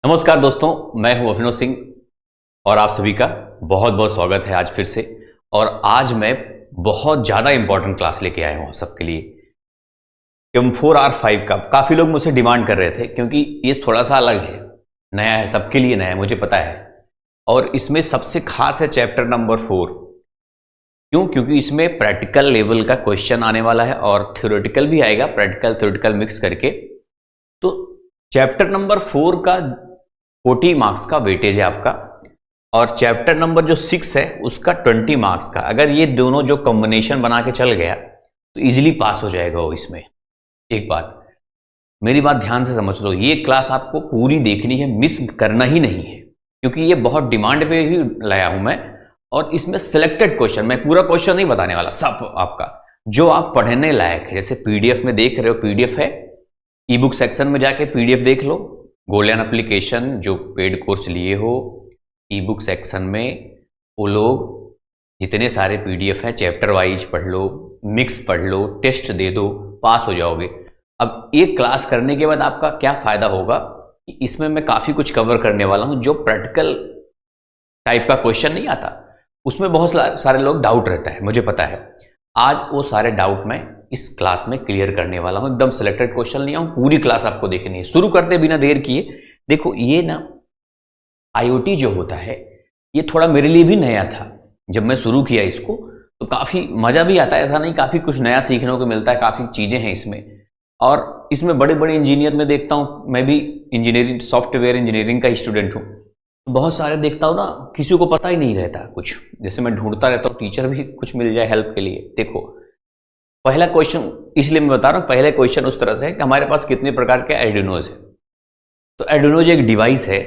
नमस्कार दोस्तों, मैं हूं अभिनव सिंह और आप सभी का बहुत बहुत स्वागत है आज फिर से। और आज मैं बहुत ज़्यादा इंपॉर्टेंट क्लास लेके आया हूं सबके लिए। M4R5 का काफ़ी लोग मुझसे डिमांड कर रहे थे क्योंकि ये थोड़ा सा अलग है, नया है, सबके लिए नया है, मुझे पता है। और इसमें सबसे खास है चैप्टर नंबर 4। क्यों? क्योंकि इसमें प्रैक्टिकल लेवल का क्वेश्चन आने वाला है और थ्योरेटिकल भी आएगा, प्रैक्टिकल थ्योरेटिकल मिक्स करके। तो चैप्टर नंबर 4 का 40 मार्क्स का वेटेज है आपका, और चैप्टर नंबर जो 6 है उसका 20 मार्क्स का। अगर ये दोनों जो कॉम्बिनेशन बना के चल गया तो इजीली पास हो जाएगा वो। इसमें एक बात, मेरी बात ध्यान से समझ लो, ये क्लास आपको पूरी देखनी है, मिस करना ही नहीं है, क्योंकि ये बहुत डिमांड पे ही लाया हूं मैं। और इसमें सिलेक्टेड क्वेश्चन, मैं पूरा क्वेश्चन नहीं बताने वाला, सब आपका जो आप पढ़ने लायक है। जैसे पीडीएफ में देख रहे हो, पीडीएफ है, ई बुक सेक्शन में जाके पीडीएफ देख लो। गोल्डन एप्लीकेशन जो पेड कोर्स लिए हो, ई बुक सेक्शन में वो लोग जितने सारे पीडीएफ हैं चैप्टर वाइज पढ़ लो, मिक्स पढ़ लो, टेस्ट दे दो, पास हो जाओगे। अब एक क्लास करने के बाद आपका क्या फायदा होगा कि इसमें मैं काफी कुछ कवर करने वाला हूं। जो प्रैक्टिकल टाइप का क्वेश्चन नहीं आता उसमें बहुत सारे लोग डाउट रहता है, मुझे पता है। आज वो सारे डाउट मैं इस क्लास में क्लियर करने वाला हूं। एकदम सिलेक्टेड क्वेश्चन लिया हूं, पूरी क्लास आपको देखनी है। शुरू करते बिना देर किए, देखो ये ना आईओटी जो होता है ये थोड़ा मेरे लिए भी नया था। जब मैं शुरू किया इसको तो काफी मजा भी आता है, ऐसा नहीं, काफी कुछ नया सीखने को मिलता है, काफी चीजें हैं इसमें। और इसमें बड़े बड़े इंजीनियर में देखता हूं, मैं भी इंजीनियरिंग, सॉफ्टवेयर इंजीनियरिंग का स्टूडेंट हूं, तो बहुत सारे देखता हूं ना, किसी को पता ही नहीं रहता कुछ। जैसे मैं ढूंढता रहता हूं टीचर भी कुछ मिल जाए हेल्प के लिए। देखो पहला क्वेश्चन, इसलिए मैं बता रहा हूं, पहले क्वेश्चन उस तरह से है कि हमारे पास कितने प्रकार के आर्डिनोज है। तो आर्डिनोज एक डिवाइस है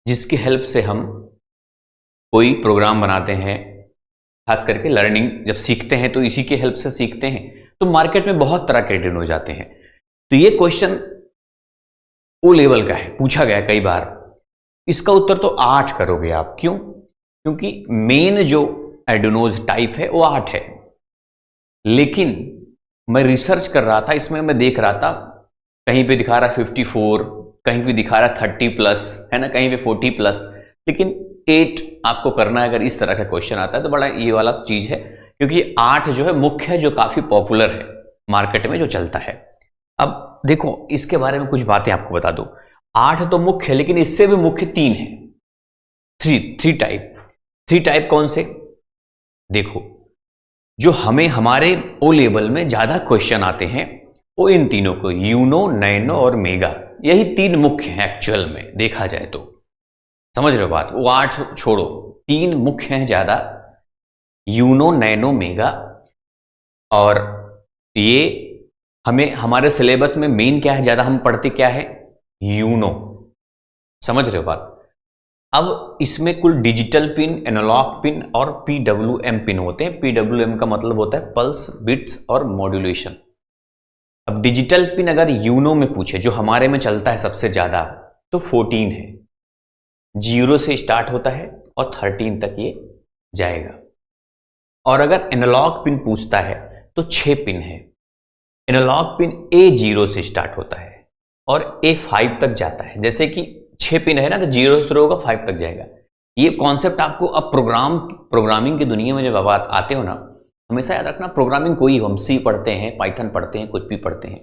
जिसकी हेल्प से हम कोई प्रोग्राम बनाते हैं, खास करके लर्निंग जब सीखते हैं तो इसी की हेल्प से सीखते हैं। तो मार्केट में बहुत तरह के आर्डिनोज आते हैं। तो ये क्वेश्चन ओ लेवल का है, पूछा गया कई बार। इसका उत्तर तो 8 करोगे आप। क्यों? क्योंकि मेन जो आर्डिनोज टाइप है वो 8 है। लेकिन मैं रिसर्च कर रहा था, इसमें मैं देख रहा था कहीं पे दिखा रहा 54, कहीं पे दिखा रहा 30+, है ना, कहीं पे 40+, लेकिन 8 आपको करना है। अगर इस तरह का क्वेश्चन आता है तो बड़ा ये वाला चीज है, क्योंकि 8 जो है मुख्य है, जो काफी पॉपुलर है मार्केट में, जो चलता है। अब देखो इसके बारे में कुछ बातें आपको बता दूं। 8 तो मुख्य है, लेकिन इससे भी मुख्य 3 है, थ्री टाइप कौन से? देखो जो हमें हमारे ओ लेवल में ज्यादा क्वेश्चन आते हैं वो इन तीनों को, यूनो, नैनो और मेगा, यही 3 मुख्य हैं एक्चुअल में देखा जाए तो। समझ रहे हो बात? वो 8 छोड़ो, 3 मुख्य हैं ज्यादा, यूनो, नैनो, मेगा। और ये हमें हमारे सिलेबस में मेन क्या है, ज्यादा हम पढ़ते क्या है? यूनो। समझ रहे हो बात? अब इसमें कुल डिजिटल पिन, एनालॉग पिन और PWM पिन होते हैं। PWM का मतलब होता है पल्स, बिट्स और मॉड्यूलेशन। अब डिजिटल पिन अगर यूनो में पूछे, जो हमारे में चलता है सबसे ज्यादा, तो 14 है। 0 से स्टार्ट होता है और 13 तक ये जाएगा। और अगर एनालॉग पिन पूछता है तो 6 पिन है। एनालॉग पिन A0 से स्टार्ट होता है और A5 तक जाता है। जैसे कि 6 पिन है ना, तो 0 से शुरू होगा, 5 तक जाएगा। ये कॉन्सेप्ट आपको अब प्रोग्रामिंग की दुनिया में जब आप आते हो ना, हमेशा याद रखना, प्रोग्रामिंग कोई हो, हम C पढ़ते हैं, पाइथन पढ़ते हैं, कुछ भी पढ़ते हैं,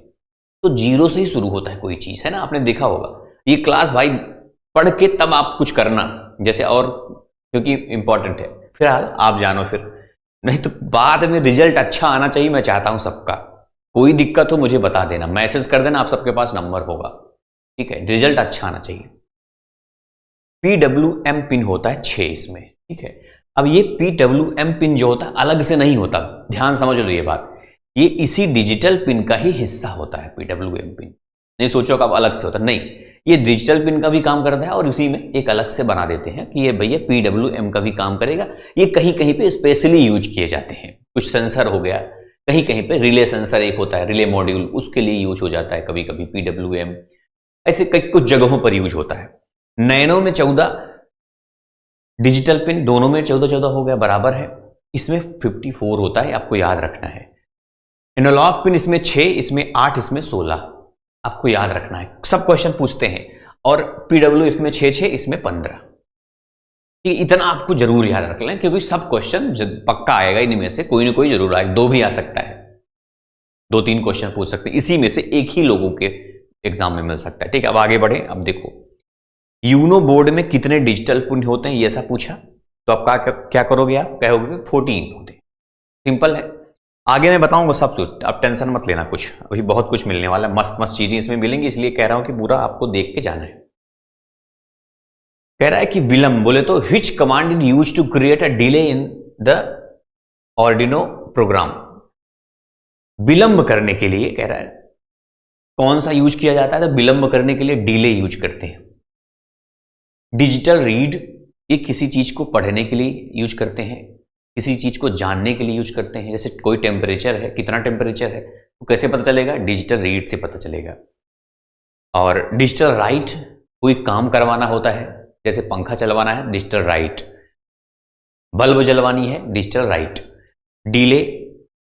तो 0 से ही शुरू होता है कोई चीज, है ना, आपने देखा होगा। ये क्लास भाई पढ़ के तब आप कुछ करना, जैसे, और क्योंकि इंपॉर्टेंट है। फिलहाल आप जानो, फिर नहीं तो बाद में रिजल्ट अच्छा आना चाहिए, मैं चाहता हूं सबका। कोई दिक्कत हो मुझे बता देना, मैसेज कर देना, आप सबके पास नंबर होगा, ठीक है। रिजल्ट अच्छा आना चाहिए। PWM पिन होता है 6 इसमें, ठीक है। अब ये PWM पिन जो होता है अलग से नहीं होता, ध्यान समझ लो ये बात। ये इसी डिजिटल पिन का ही हिस्सा होता है PWM पिन। नहीं सोचो कब अलग से होता, नहीं, ये डिजिटल पिन का भी काम करता है और उसी में एक अलग से बना देते हैं कि ये भैया PWM का भी काम करेगा। ये कहीं कहीं पे स्पेशली यूज किए जाते हैं। कुछ सेंसर हो गया, कहीं कहीं पे रिले सेंसर एक होता है, रिले मॉड्यूल, उसके लिए यूज हो जाता है कभी कभी PWM। ऐसे कई कुछ जगहों पर यूज होता है। नैनो में 14, डिजिटल पिन दोनों में 14 हो गया, बराबर है। इसमें 54 होता है, आपको याद रखना है। एनालॉग पिन इसमें 6, इसमें 8, इसमें 16, आपको याद रखना है। सब क्वेश्चन पूछते हैं। और PW इसमें 6, इसमें 15। इतना आपको जरूर याद रख लें, क्योंकि सब क्वेश्चन पक्का आएगा इन्हीं में से, कोई ना कोई जरूर आएगा। 2 भी आ सकता है, 2-3 क्वेश्चन पूछ सकते हैं, इसी में से एक ही लोगों के एग्जाम में मिल सकता है। ठीक है, अब आगे बढ़े। अब देखो, यूनो बोर्ड में कितने डिजिटल पुण्य होते हैं, ये सब पूछा, तो आप क्या करोगे, आप कहोगे 14 होते हैं। सिंपल है, आगे मैं बताऊंगा सब कुछ, आप टेंशन मत लेना, कुछ अभी बहुत कुछ मिलने वाला है, मस्त मस्त चीजें इसमें मिलेंगी, इसलिए कह रहा हूं कि पूरा आपको देख के जाना है। कह रहा है कि विलंब बोले तो which command is use to create a delay in the Arduino program. विलंब करने के लिए कह रहा है कौन सा यूज किया जाता है, तो विलंब करने के लिए डिले यूज करते हैं। डिजिटल रीड, ये किसी चीज को पढ़ने के लिए यूज करते हैं, किसी चीज को जानने के लिए यूज करते हैं। जैसे कोई टेम्परेचर है, कितना टेम्परेचर है, तो कैसे पता चलेगा, डिजिटल रीड से पता चलेगा। और डिजिटल राइट, कोई काम करवाना होता है, जैसे पंखा चलवाना है, डिजिटल राइट। बल्ब जलवानी है, डिजिटल राइट। डिले,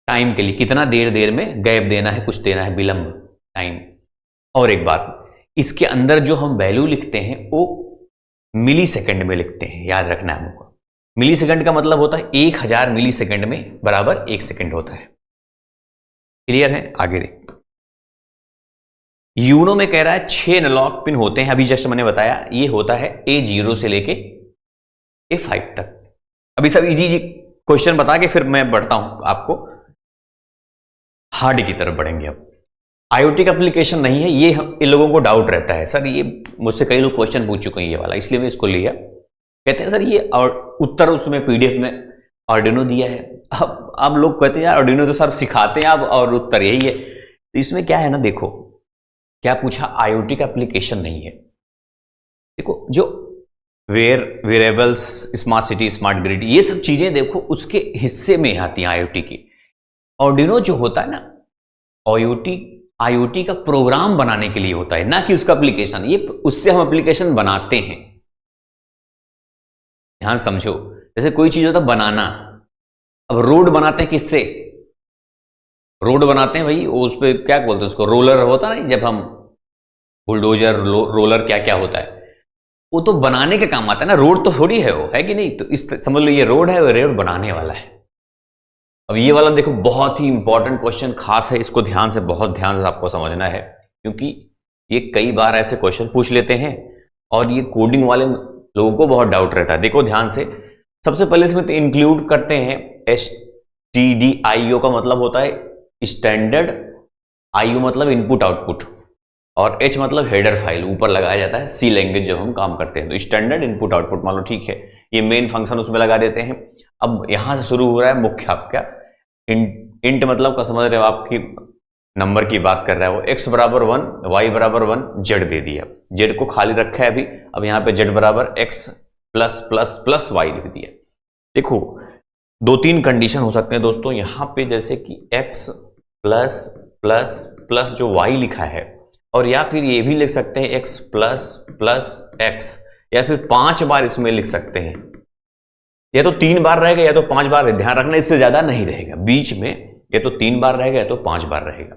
टाइम के लिए, कितना देर में गैप देना है, कुछ देना है, विलंब, टाइम। और एक बात, इसके अंदर जो हम वैल्यू लिखते हैं वो मिली सेकेंड में लिखते हैं, याद रखना है हमको। मिली सेकेंड का मतलब होता है 1000 मिली सेकेंड में बराबर 1 सेकेंड होता है। क्लियर है, आगे देख। यूनो में कह रहा है 6 एनालॉग पिन होते हैं, अभी जस्ट मैंने बताया, ये होता है A0 से लेके A5 तक। अभी सब इजी क्वेश्चन बता के फिर मैं बढ़ता हूं, आपको हार्ड की तरफ बढ़ेंगे। अब IoT का एप्लीकेशन नहीं है, ये इन लोगों को डाउट रहता है, सर ये मुझसे कई लोग क्वेश्चन पूछ चुके हैं ये वाला, इसलिए मैं इसको लिया। कहते हैं सर ये और उत्तर उसमें PDF में आर्डिनो दिया है। अब लोग कहते हैं यार आर्डिनो तो सर सिखाते हैं आप, और उत्तर यही है। तो इसमें क्या है ना, देखो क्या पूछा, IoT का एप्लीकेशन नहीं है। देखो जो wearables, smart city, smart grid, ये सब चीजें देखो उसके हिस्से में आती हैं IoT की। आर्डिनो जो होता है ना, IoT का प्रोग्राम बनाने के लिए होता है, ना कि उसका एप्लीकेशन। ये उससे हम एप्लीकेशन बनाते हैं, ध्यान समझो। जैसे कोई चीज होता है बनाना, अब रोड बनाते हैं किससे, रोड बनाते हैं भाई, उस पर क्या बोलते हैं उसको, रोलर होता है ना, जब हम बुलडोजर, रोलर क्या क्या होता है, वो तो बनाने के काम आता है ना, रोड तो थोड़ी है वो, है कि नहीं। तो इस समझ लो ये रोड है, वो रोड बनाने वाला है। अब ये वाला देखो बहुत ही इंपॉर्टेंट क्वेश्चन खास है, इसको ध्यान से, बहुत ध्यान से आपको समझना है, क्योंकि ये कई बार ऐसे क्वेश्चन पूछ लेते हैं और ये कोडिंग वाले लोगों को बहुत डाउट रहता है। देखो ध्यान से, सबसे पहले इसमें तो इंक्लूड करते हैं STDIO का मतलब होता है स्टैंडर्ड, IO मतलब इनपुट आउटपुट, और H मतलब हेडर फाइल, ऊपर लगाया जाता है C लैंग्वेज जब हम काम करते हैं, तो स्टैंडर्ड इनपुट आउटपुट मान लो, ठीक है। ये मेन फंक्शन उसमें लगा देते हैं। अब यहां से शुरू हो रहा है मुख्य आपका इंट मतलब का, समझ रहे हो, आपकी नंबर की बात कर रहा है वो। x बराबर 1, y बराबर 1, z दे दिया, z को खाली रखा है अभी। अब यहाँ पे z बराबर x plus plus plus y लिख दिया। देखो 2-3 कंडीशन हो सकते हैं दोस्तों यहाँ पे, जैसे कि x प्लस प्लस प्लस जो y लिखा है, और या फिर ये भी लिख सकते हैं x प्लस प्लस x, या फिर 5 बार इसमें लिख सकते हैं, या तो 3 बार रहेगा या तो 5 बार, ध्यान रखना इससे ज्यादा नहीं रहेगा बीच में, या तो 3 बार रहेगा या तो 5 बार रहेगा,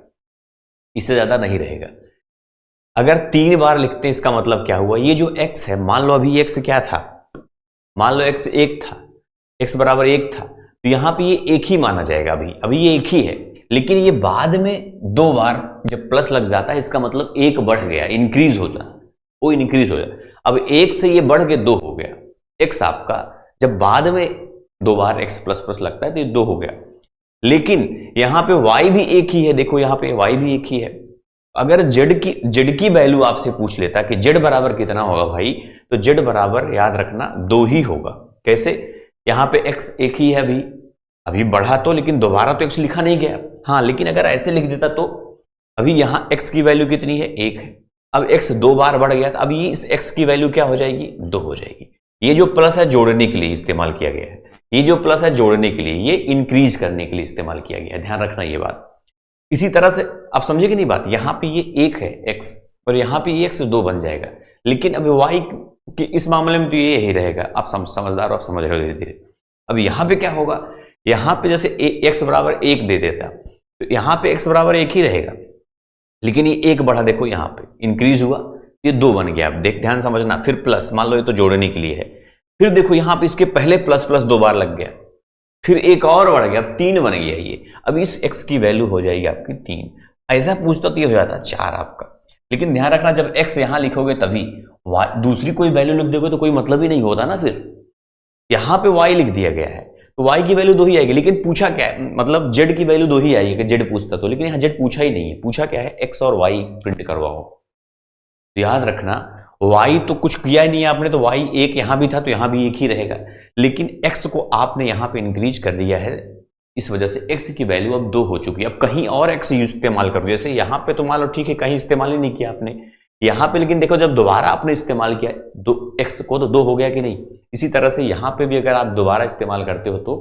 इससे ज्यादा नहीं रहेगा। अगर 3 बार लिखते हैं इसका मतलब क्या हुआ, ये जो x है, मान लो अभी x क्या था, मान लो x 1 था, x बराबर 1 था, तो यहां पे ये एक ही माना जाएगा, अभी ये एक ही है। लेकिन ये बाद में 2 बार जब प्लस लग जाता है, इसका मतलब 1 बढ़ गया, इंक्रीज हो जाए, वो इंक्रीज हो जाए। अब 1 से ये बढ़ के 2 हो गया, x आपका जब बाद में 2 बार x प्लस प्लस लगता है तो ये 2 हो गया। लेकिन यहां पे y भी एक ही है, देखो यहां पे y भी एक ही है। अगर z की वैल्यू आपसे पूछ लेता कि z बराबर कितना होगा भाई, तो z बराबर याद रखना 2 ही होगा। कैसे, यहां पे x एक ही है अभी बढ़ा तो, लेकिन दोबारा तो x लिखा नहीं गया। हाँ, लेकिन अगर ऐसे लिख देता तो अभी यहां x की वैल्यू कितनी है, 1 है। अब x 2 बार बढ़ गया, अब ये इस x की वैल्यू क्या हो जाएगी, 2 हो जाएगी। ये जो प्लस है जोड़ने के लिए इस्तेमाल किया गया है, ये जो प्लस है जोड़ने के लिए, ये इंक्रीज करने के लिए इस्तेमाल किया गया है, ध्यान रखना ये बात। इसी तरह से आप समझे कि नहीं बात, यहां पे ये 1 है x, और यहां पे ये x 2 बन जाएगा। लेकिन अब y के इस मामले में तो ये यही रहेगा। आप समझदार हो, आप समझ रहे हो धीरे धीरे। अब यहां पे क्या होगा, यहां पे जैसे x बराबर 1 दे देता, तो यहां पे x बराबर 1 ही रहेगा, लेकिन ये 1 बढ़ा, देखो यहां पे इंक्रीज हुआ, ये 2 बन गया। अब देख ध्यान समझना, फिर प्लस, मान लो ये तो जोड़ने के लिए है, फिर देखो यहां पे इसके पहले प्लस प्लस 2 बार लग गया, फिर एक और बढ़ गया, अब 3 बन गया ये। अब इस x की वैल्यू हो जाएगी आपकी 3। ऐसा पूछता तो ये हो जाता 4 आपका। लेकिन ध्यान रखना जब x यहां लिखोगे तभी, दूसरी कोई वैल्यू लिख दोगे तो कोई मतलब ही नहीं होता ना। फिर यहां पे y लिख दिया गया है तो y की वैल्यू 2 ही आएगी, लेकिन पूछा क्या है, मतलब z की वैल्यू 2 ही आएगी कि z पूछता तो, लेकिन यहां z पूछा ही नहीं है। पूछा क्या है, x और y प्रिंट करवाओ। तो याद रखना y तो कुछ किया ही नहीं है आपने, तो y एक यहां भी था तो यहां भी एक ही रहेगा, लेकिन x को आपने यहां पे इंक्रीज कर दिया है, इस वजह से x की वैल्यू अब 2 हो चुकी है। अब कहीं और x इस्तेमाल करो, जैसे यहां पे तो मान लो ठीक है कहीं इस्तेमाल ही नहीं किया आपने यहां पे, लेकिन देखो जब दोबारा आपने इस्तेमाल किया x को तो 2 हो गया कि नहीं। इसी तरह से यहां पे भी अगर आप दोबारा इस्तेमाल करते हो तो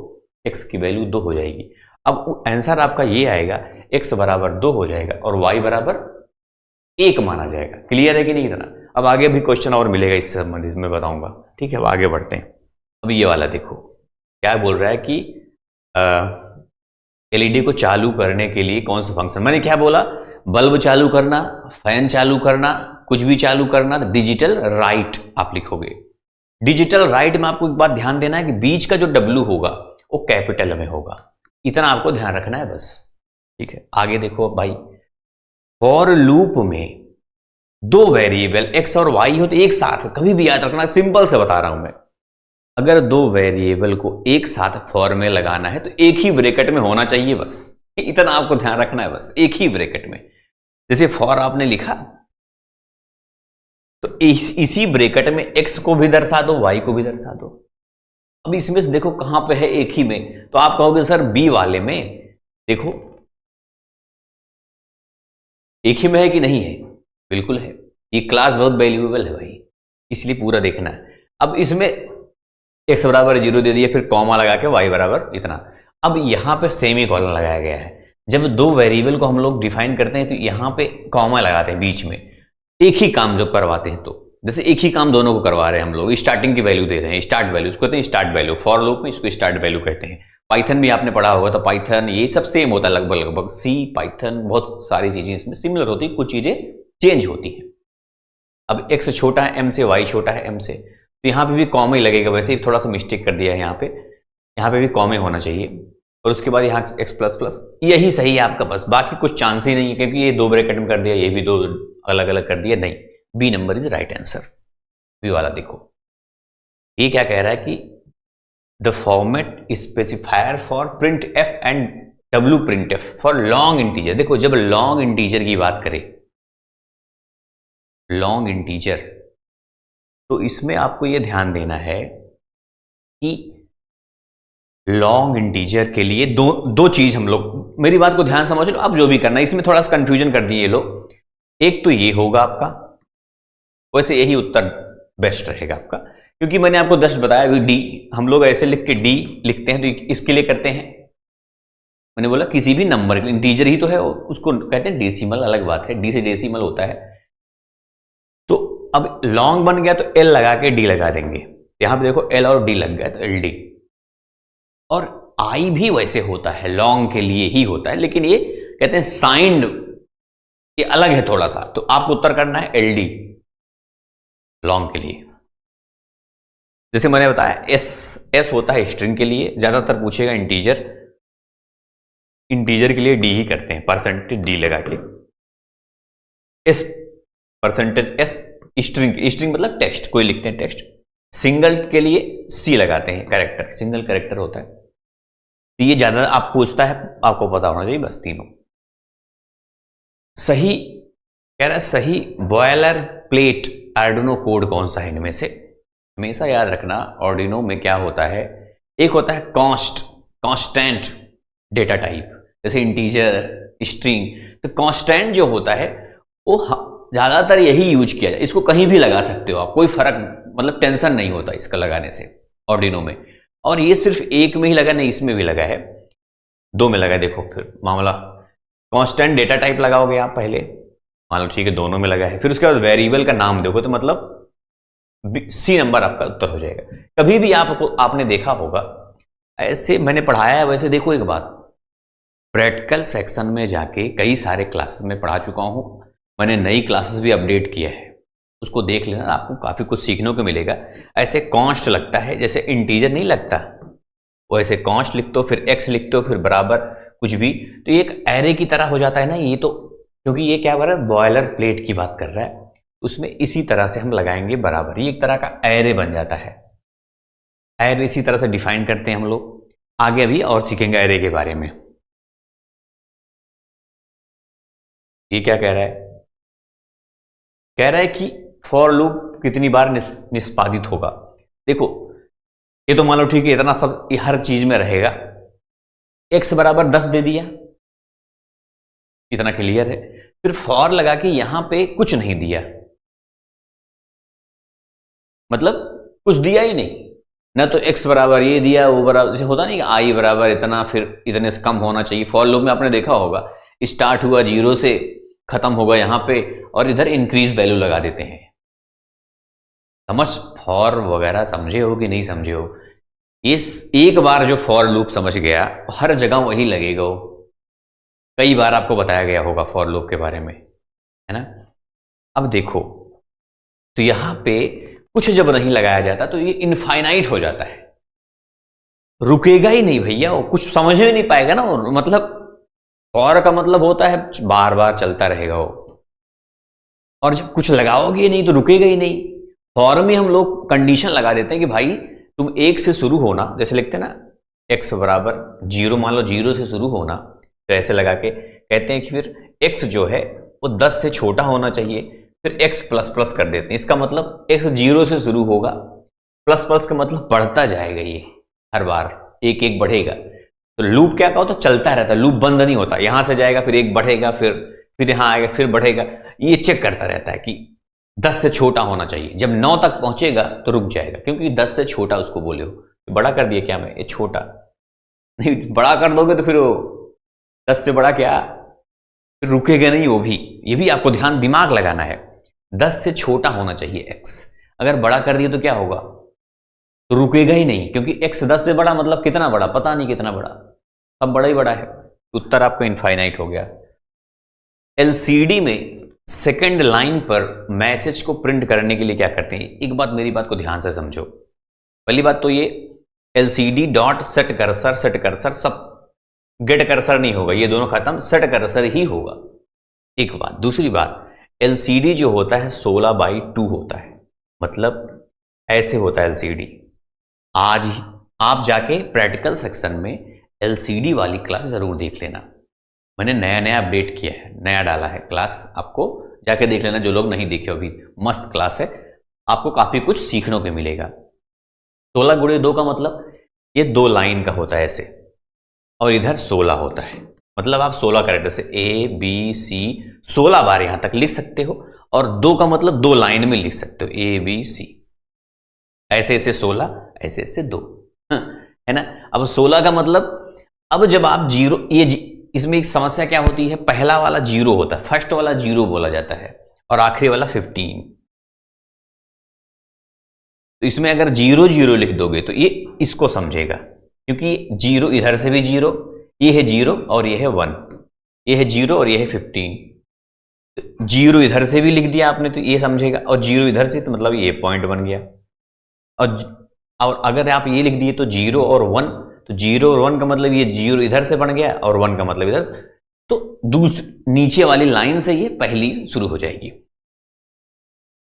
x की वैल्यू 2 हो जाएगी। अब आंसर आपका ये आएगा, x बराबर 2 हो जाएगा और y बराबर 1 माना जाएगा। क्लियर है कि नहीं इतना? अब आगे भी क्वेश्चन और मिलेगा इससे संबंधित, मैं बताऊंगा, ठीक है। अब आगे बढ़ते हैं। अब ये वाला देखो क्या बोल रहा है कि एलईडी को चालू करने के लिए कौन सा फंक्शन, मैंने क्या बोला, बल्ब चालू करना, फैन चालू करना, कुछ भी चालू करना, डिजिटल राइट आप लिखोगे। डिजिटल राइट में आपको एक बात ध्यान देना है कि बीच का जो W होगा वो कैपिटल में होगा, इतना आपको ध्यान रखना है बस, ठीक है। आगे देखो भाई, फॉर लूप में 2 वेरिएबल x और y हो तो एक साथ, कभी भी याद रखना, सिंपल से बता रहा हूं मैं, अगर 2 वेरिएबल को एक साथ फॉर में लगाना है तो एक ही ब्रैकेट में होना चाहिए, बस इतना आपको ध्यान रखना है, बस एक ही ब्रैकेट में। जैसे फॉर आपने लिखा तो इसी ब्रैकेट में x को भी दर्शा दो, y को भी दर्शा दो। अब इसमें से देखो कहां पे है एक ही में, तो आप कहोगे सर बी वाले में, देखो एक ही में है कि नहीं है, बिल्कुल है। ये क्लास बहुत वैल्यूएबल है भाई, इसलिए पूरा देखना है। अब इसमें x बराबर 0 दे दिया, फिर कॉमा लगा के y बराबर इतना। अब यहां पे सेमी कॉलन लगाया गया है। जब 2 वेरिएबल को हम लोग डिफाइन करते हैं तो यहां पे कॉमा लगाते हैं बीच में, एक ही काम जब करवाते हैं तो, जैसे एक ही काम दोनों को करवा रहे हैं हम लोग, स्टार्टिंग की वैल्यू दे रहे हैं, स्टार्ट वैल्यू उसको कहते हैं स्टार्ट वैल्यू, फॉर लूप में इसको स्टार्ट वैल्यू कहते हैं। पाइथन भी आपने पढ़ा होगा तो पाइथन ये सब सेम होता है लगभग लगभग, सी पाइथन बहुत सारी चीजें इसमें सिमिलर होती है, कुछ चीजें चेंज होती हैं। अब x छोटा है m से, y छोटा है m से, तो यहाँ पे भी कॉमा ही लगेगा। वैसे ही थोड़ा सा मिस्टेक कर दिया है यहाँ पे भी कॉमा होना चाहिए, और उसके बाद यहाँ x प्लस प्लस, यही सही है आपका, बस बाकी कुछ चांस ही नहीं है, क्योंकि ये 2 ब्रैकेट में कर दिया, ये भी 2 अलग अलग कर दिया, नहीं, B number is right answer. B वाला देखो ये क्या कह रहा है कि the format specifier for print F and W print F for long integer. देखो जब लॉन्ग इंटीजर की बात करें, लॉन्ग इंटीजर, तो इसमें आपको यह ध्यान देना है कि लॉन्ग इंटीजर के लिए दो चीज हम लोग, मेरी बात को ध्यान समझ लो, अब जो भी करना है इसमें थोड़ा सा कंफ्यूजन कर दिए ये लोग। एक तो ये होगा आपका, वैसे यही उत्तर बेस्ट रहेगा आपका, क्योंकि मैंने आपको जस्ट बताया डी, हम लोग ऐसे लिख के डी लिखते हैं तो इसके लिए करते हैं, मैंने बोला किसी भी नंबर इंटीजर ही तो है, उसको कहते हैं डेसिमल, अलग बात है, डी से डेसिमल होता है। तो अब लॉन्ग बन गया तो एल लगा के डी लगा देंगे, यहां पे देखो एल और डी लग गया तो एल डी। और आई भी वैसे होता है, लॉन्ग के लिए ही होता है, लेकिन ये कहते हैं साइंड, ये अलग है थोड़ा सा, तो आपको उत्तर करना है एल डी लॉन्ग के लिए। जैसे मैंने बताया एस होता है स्ट्रिंग के लिए, ज्यादातर पूछेगा इंटीजर, इंटीजर के लिए डी ही करते हैं, परसेंटेज डी लगा के, एस परसेंटेज एस, स्ट्रिंग मतलब टेक्स्ट, कोई लिखते हैं टेक्स्ट, सिंगल के लिए सी लगाते हैं, कैरेक्टर, सिंगल कैरेक्टर होता है। तो ये ज्यादा आप पूछता है, आपको पता होना चाहिए बस तीनों। सही कह रहा है, सही बॉयलर प्लेट आर्डिनो कोड कौन सा है इनमें से? हमेशा याद रखना आर्डिनो में क्या होता है, एक होता है कांस्टेंट डेटा टाइप, जैसे इंटीजर, स्ट्रिंग। तो कांस्टेंट जो होता है वो ज्यादातर यही यूज किया जाए, इसको कहीं भी लगा सकते हो आप, कोई फर्क मतलब टेंशन नहीं होता इसका लगाने से आर्डिनो में। और ये सिर्फ एक में ही लगा नहीं, इसमें भी लगा है, 2 में लगा है। देखो फिर मामला, कांस्टेंट डेटा टाइप लगाओगे आप पहले, मान लो ठीक है दोनों में लगा है, फिर उसके बाद वेरिएबल का नाम देखो तो मतलब सी नंबर आपका उत्तर हो जाएगा। कभी भी आपने देखा होगा ऐसे, मैंने पढ़ाया है वैसे। देखो एक बात, प्रैक्टिकल सेक्शन में जाके कई सारे क्लासेस में पढ़ा चुका हूं, मैंने नई क्लासेस भी अपडेट किया है, उसको देख लेना, आपको काफी कुछ सीखने को मिलेगा। ऐसे कॉन्स्ट लगता है जैसे इंटीजर नहीं लगता, वो ऐसे कॉन्स्ट लिखते हो फिर एक्स लिखते हो फिर बराबर कुछ भी, तो ये एक एरे की तरह हो जाता है ना ये तो, क्योंकि ये क्या कर रहा है, बॉयलर प्लेट की बात कर रहा है, उसमें इसी तरह से हम लगाएंगे बराबर, ये एक तरह का एरे बन जाता है। एरे इसी तरह से डिफाइन करते हैं हम लोग, आगे अभी और सीखेंगे एरे के बारे में। ये क्या कह रहा है, कह रहा है कि फॉर लूप कितनी बार निष्पादित होगा। देखो ये तो मान लो ठीक है, इतना सब हर चीज में रहेगा, x बराबर 10 दे दिया, इतना क्लियर है। फिर फॉर लगा के यहां पे कुछ नहीं दिया, मतलब कुछ दिया ही नहीं ना, तो x बराबर ये दिया, वो बराबर, जैसे होता नहीं कि i बराबर इतना फिर इतने से कम होना चाहिए। फॉर लूप में आपने देखा होगा स्टार्ट हुआ 0 से खत्म होगा यहां पे, और इधर इंक्रीज वैल्यू लगा देते हैं। समझ फॉर वगैरह समझे हो कि नहीं समझे हो, इस एक बार जो फॉर लूप समझ गया हर जगह वही लगेगा, वो कई बार आपको बताया गया होगा फॉर लूप के बारे में, है ना। अब देखो तो यहां पे कुछ जब नहीं लगाया जाता तो ये इनफाइनाइट हो जाता है, रुकेगा ही नहीं भैया, वो कुछ समझ ही नहीं पाएगा ना वो, मतलब फॉर का मतलब होता है बार बार चलता रहेगा वो, और जब कुछ लगाओगे नहीं तो रुकेगा ही नहीं। फॉर में हम लोग कंडीशन लगा देते हैं कि भाई तुम 1 से शुरू होना, जैसे लिखते हैं ना x बराबर 0, मान लो 0 से शुरू होना, तो ऐसे लगा के कहते हैं कि फिर x जो है वो 10 से छोटा होना चाहिए, फिर x प्लस प्लस कर देते हैं। इसका मतलब x 0 से शुरू होगा, प्लस प्लस का मतलब बढ़ता जाएगा, ये हर बार एक एक बढ़ेगा। तो लूप क्या होता है, चलता रहता है, लूप बंद नहीं होता, यहां से जाएगा फिर एक बढ़ेगा, फिर यहां आएगा फिर बढ़ेगा, ये चेक करता रहता है कि 10 से छोटा होना चाहिए। जब 9 तक पहुंचेगा तो रुक जाएगा, क्योंकि 10 से छोटा उसको बोले हो। बड़ा कर दिया क्या मैं, ये छोटा नहीं, बड़ा कर दोगे तो फिर वो 10 से बड़ा क्या, फिर रुकेगा नहीं वो भी। ये भी आपको ध्यान दिमाग लगाना है, 10 से छोटा होना चाहिए x, अगर बड़ा कर दिया तो क्या होगा, तो रुकेगा ही नहीं, क्योंकि x 10 से बड़ा मतलब कितना बड़ा, पता नहीं कितना बड़ा, सब बड़ा ही बड़ा है। उत्तर आपका इनफाइनाइट हो गया। एलसीडी में सेकंड लाइन पर मैसेज को प्रिंट करने के लिए क्या करते हैं, एक बात मेरी बात को ध्यान से समझो। पहली बात तो ये एलसीडी डॉट सेट कर्सर सब गेट कर्सर नहीं होगा, ये दोनों खत्म, सेट कर्सर ही होगा, एक बात। दूसरी बात, एलसीडी जो होता है 16:2 होता है, मतलब ऐसे होता है एलसीडी। आज ही आप जाके प्रैक्टिकल सेक्शन में एलसीडी वाली क्लास जरूर देख लेना, मैंने नया नया अपडेट किया है, नया डाला है क्लास, आपको जाके देख लेना जो लोग नहीं देखे अभी, मस्त क्लास है, आपको काफी कुछ सीखने को मिलेगा। 16x2 का मतलब ये 2 लाइन का होता है ऐसे, और इधर 16 होता है, मतलब आप 16 कैरेक्टर से ABC 16 बार यहां तक लिख सकते हो, और 2 का मतलब 2 लाइन में लिख सकते हो ABC, ऐसे ऐसे 16, ऐसे ऐसे 2, है ना। अब 16 का मतलब, अब जब आप 0, ये इसमें एक समस्या क्या होती है, पहला वाला 0 होता है, फर्स्ट वाला 0 बोला जाता है, और आखिरी वाला 15। तो इसमें अगर 0 0 लिख दोगे तो ये इसको समझेगा, क्योंकि 0 इधर से भी 0, ये है 0 और ये है 1, ये है 0 और ये है 15। तो 0 इधर से भी लिख दिया आपने तो ये समझेगा, और 0 इधर से तो मतलब ये पॉइंट बन गया। और अगर आप ये लिख दिए तो 0 और 1, तो 0 और 1 का मतलब ये 0 इधर से बन गया और 1 का मतलब इधर, तो नीचे वाली लाइन से ये पहली शुरू हो जाएगी।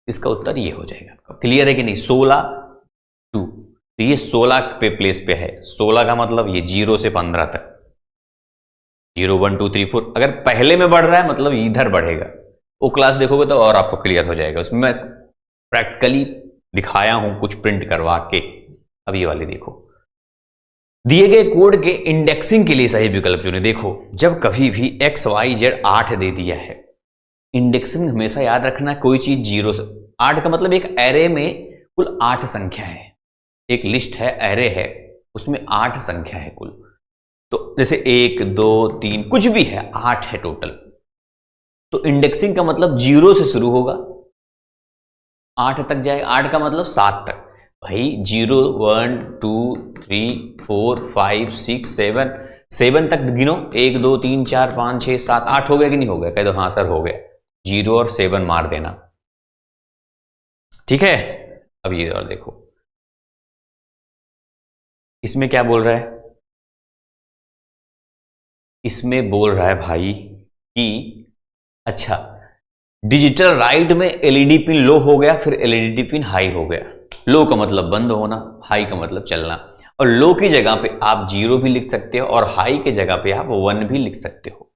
इसका उत्तर ये हो जाएगा। क्लियर है कि नहीं। 16:2, तो ये 16 पे प्लेस पे है, 16 का मतलब ये 0 से 15 तक, 0 1 2 3 4, अगर पहले में बढ़ रहा है मतलब इधर बढ़ेगा। वो क्लास देखोगे तो और आपको क्लियर हो जाएगा, उसमें मैं प्रैक्टिकली दिखाया हूं कुछ प्रिंट करवा के। अब ये वाले देखो, दिए गए कोड के इंडेक्सिंग के लिए सही विकल्प चुने। देखो जब कभी भी x y z 8 दे दिया है, इंडेक्सिंग हमेशा याद रखना, कोई चीज 0 से 8 का मतलब एक एरे में कुल 8 संख्या है, एक लिस्ट है, एरे है, उसमें 8 संख्या है कुल। तो जैसे 1 2 3 कुछ भी है, 8 है टोटल। तो इंडेक्सिंग का मतलब 0 से शुरू होगा, 8 तक जाएगा, 8 का मतलब 7 तक। भाई 0 1 2 3 4 5 6 7 तक गिनो, 1 2 3 4 5 6 7 8 हो गया कि नहीं हो गया, कह दो हाँ सर हो गया। 0 और 7 मार देना, ठीक है। अब ये और देखो, इसमें क्या बोल रहा है, इसमें बोल रहा है भाई कि अच्छा डिजिटल राइट में एलईडी पिन लो हो गया, फिर एलईडी पिन हाई हो गया। लो का मतलब बंद होना, हाई का मतलब चलना, और लो की जगह पे आप 0 भी लिख सकते हो और हाई की जगह पे आप 1 भी लिख सकते हो।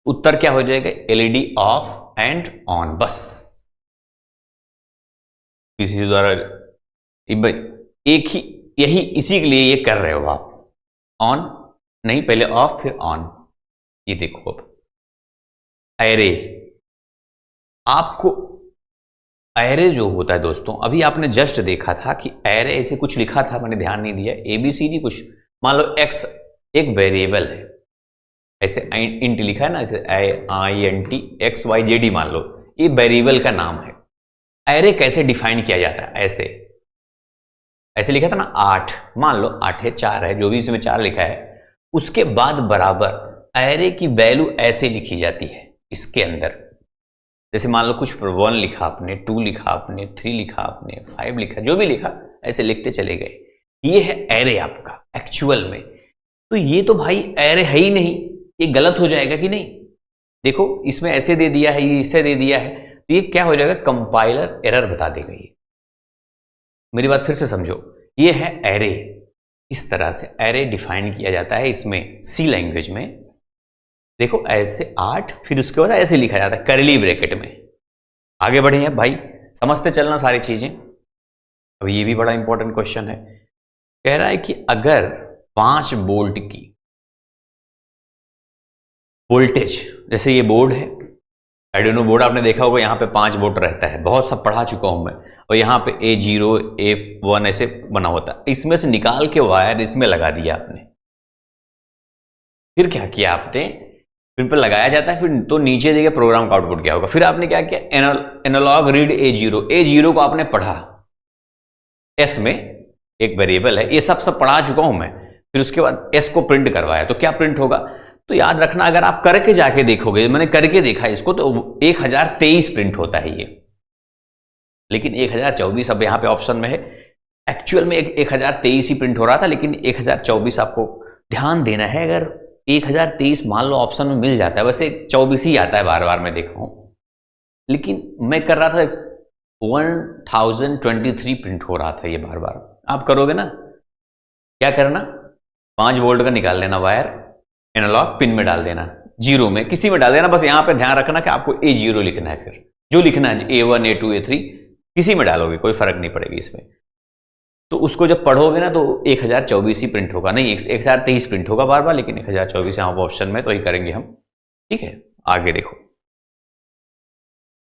उत्तर क्या हो जाएगा, एलईडी ऑफ एंड ऑन, बस। किसी द्वारा एक ही, यही इसी के लिए ये कर रहे हो आप। ऑन नहीं, पहले ऑफ फिर ऑन। ये देखो अब एरे, आपको एरे जो होता है दोस्तों, अभी आपने जस्ट देखा था कि एरे ऐसे कुछ लिखा था, मैंने ध्यान नहीं दिया, एबीसीडी कुछ, मान लो एक्स एक वेरिएबल है, ऐसे इंट लिखा है ना, ऐसे INT XYZ मान लो, ये वेरिएबल का नाम है। एरे कैसे डिफाइन किया जाता है, ऐसे ऐसे लिखा था ना 8, मान लो 8 है 4 है, जो भी इसमें 4 लिखा है, उसके बाद बराबर एरे की वैल्यू ऐसे लिखी जाती है इसके अंदर। जैसे मान लो कुछ 1 लिखा आपने, 2 लिखा आपने, 3 लिखा आपने, 5 लिखा, जो भी लिखा ऐसे लिखते चले गए, ये है एरे आपका एक्चुअल में। तो ये तो भाई एरे है ही नहीं, ये गलत हो जाएगा कि नहीं। देखो इसमें ऐसे दे दिया है, ये इससे दे दिया है, तो ये क्या हो जाएगा, कंपाइलर एरर बता देगा। ये मेरी बात फिर से समझो, ये है एरे, इस तरह से एरे डिफाइन किया जाता है इसमें सी लैंग्वेज में। देखो ऐसे 8, फिर उसके बाद ऐसे लिखा जाता है करली ब्रैकेट में। आगे बढ़े हैं भाई, समझते चलना सारी चीजें। अब ये भी बड़ा इंपॉर्टेंट क्वेश्चन है, कह रहा है कि अगर 5 वोल्ट की वोल्टेज, जैसे ये बोर्ड है, आर्डिनो बोर्ड आपने देखा होगा, यहाँ पे 5 वोल्ट रहता है, बहुत सब पढ़ा चुका हूं मैं, और यहाँ पे A0 A1 ऐसे बना होता है, इसमें से निकाल के वायर इसमें लगा दिया आपने। फिर क्या किया आपने, फिर पे लगाया जाता है, फिर तो नीचे देखिए प्रोग्राम का आउटपुट क्या होगा। फिर आपने क्या किया, एनालॉग रीड A0 को आपने पढ़ा, एस में एक वेरिएबल है, ये सब पढ़ा चुका हूं मैं। फिर उसके बाद एस को प्रिंट करवाया, तो क्या प्रिंट होगा, तो याद रखना, अगर आप करके जाके देखोगे, मैंने करके देखा इसको, तो 1023 प्रिंट होता है ये, लेकिन 1024 अब यहाँ पे ऑप्शन में है। एक्चुअल में 1023 ही प्रिंट हो रहा था, लेकिन 1024 आपको ध्यान देना है। अगर 1023 मान लो ऑप्शन में मिल जाता है, वैसे 24 ही आता है बार बार, मैं देखा हूं, लेकिन मैं कर रहा था 1023 प्रिंट हो रहा था ये बार बार। आप करोगे ना, क्या करना, 5 वोल्ट का निकाल लेना वायर, एनालॉग पिन में डाल देना, 0 में किसी में डाल देना, बस यहां पे ध्यान रखना कि आपको A0 लिखना है, फिर जो लिखना है A1 A2 A3 किसी में डालोगे, कोई फर्क नहीं पड़ेगी इसमें। तो उसको जब पढ़ोगे ना, तो 1024 ही प्रिंट होगा, नहीं 1023 प्रिंट होगा बार बार, लेकिन 1024 यहाँ ऑप्शन में, तो ही करेंगे हम। ठीक है, आगे देखो,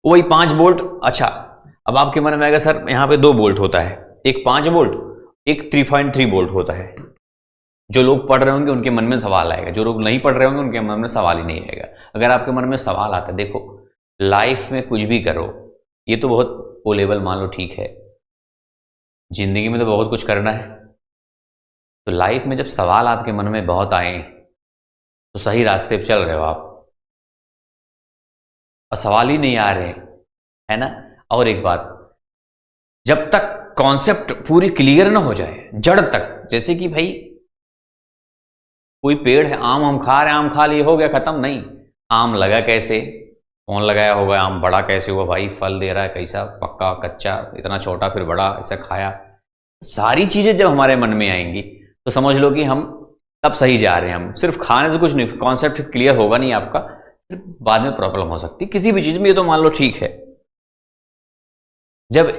वही 5 वोल्ट। अच्छा, अब आपके मन में आएगा सर यहाँ पे 2 वोल्ट होता है, एक 5 वोल्ट, एक 3.3 वोल्ट होता है। जो लोग पढ़ रहे होंगे उनके मन में सवाल आएगा, जो लोग नहीं पढ़ रहे होंगे उनके मन में सवाल ही नहीं आएगा। अगर आपके मन में सवाल आता है, देखो लाइफ में कुछ भी करो, ये तो बहुत ओ लेवल मान लो, ठीक है, जिंदगी में तो बहुत कुछ करना है, तो लाइफ में जब सवाल आपके मन में बहुत आए, तो सही रास्ते पे चल रहे हो आप, और सवाल ही नहीं आ रहे, है ना। और एक बात, जब तक कॉन्सेप्ट पूरी क्लियर ना हो जाए, जड़ तक, जैसे कि भाई कोई पेड़ है, आम हम खा रहे हैं, आम खा लिए, हो गया खत्म, नहीं, आम लगा कैसे, कौन लगाया होगा, आम बड़ा कैसे हुआ भाई, फल दे रहा है कैसा, पक्का कच्चा, इतना छोटा फिर बड़ा, ऐसा खाया, सारी चीजें जब हमारे मन में आएंगी तो समझ लो कि हम तब सही जा रहे हैं। हम सिर्फ खाने से कुछ नहीं, कॉन्सेप्ट क्लियर होगा नहीं आपका, फिर बाद में प्रॉब्लम हो सकती है किसी भी चीज में। ये तो मान लो ठीक है, जब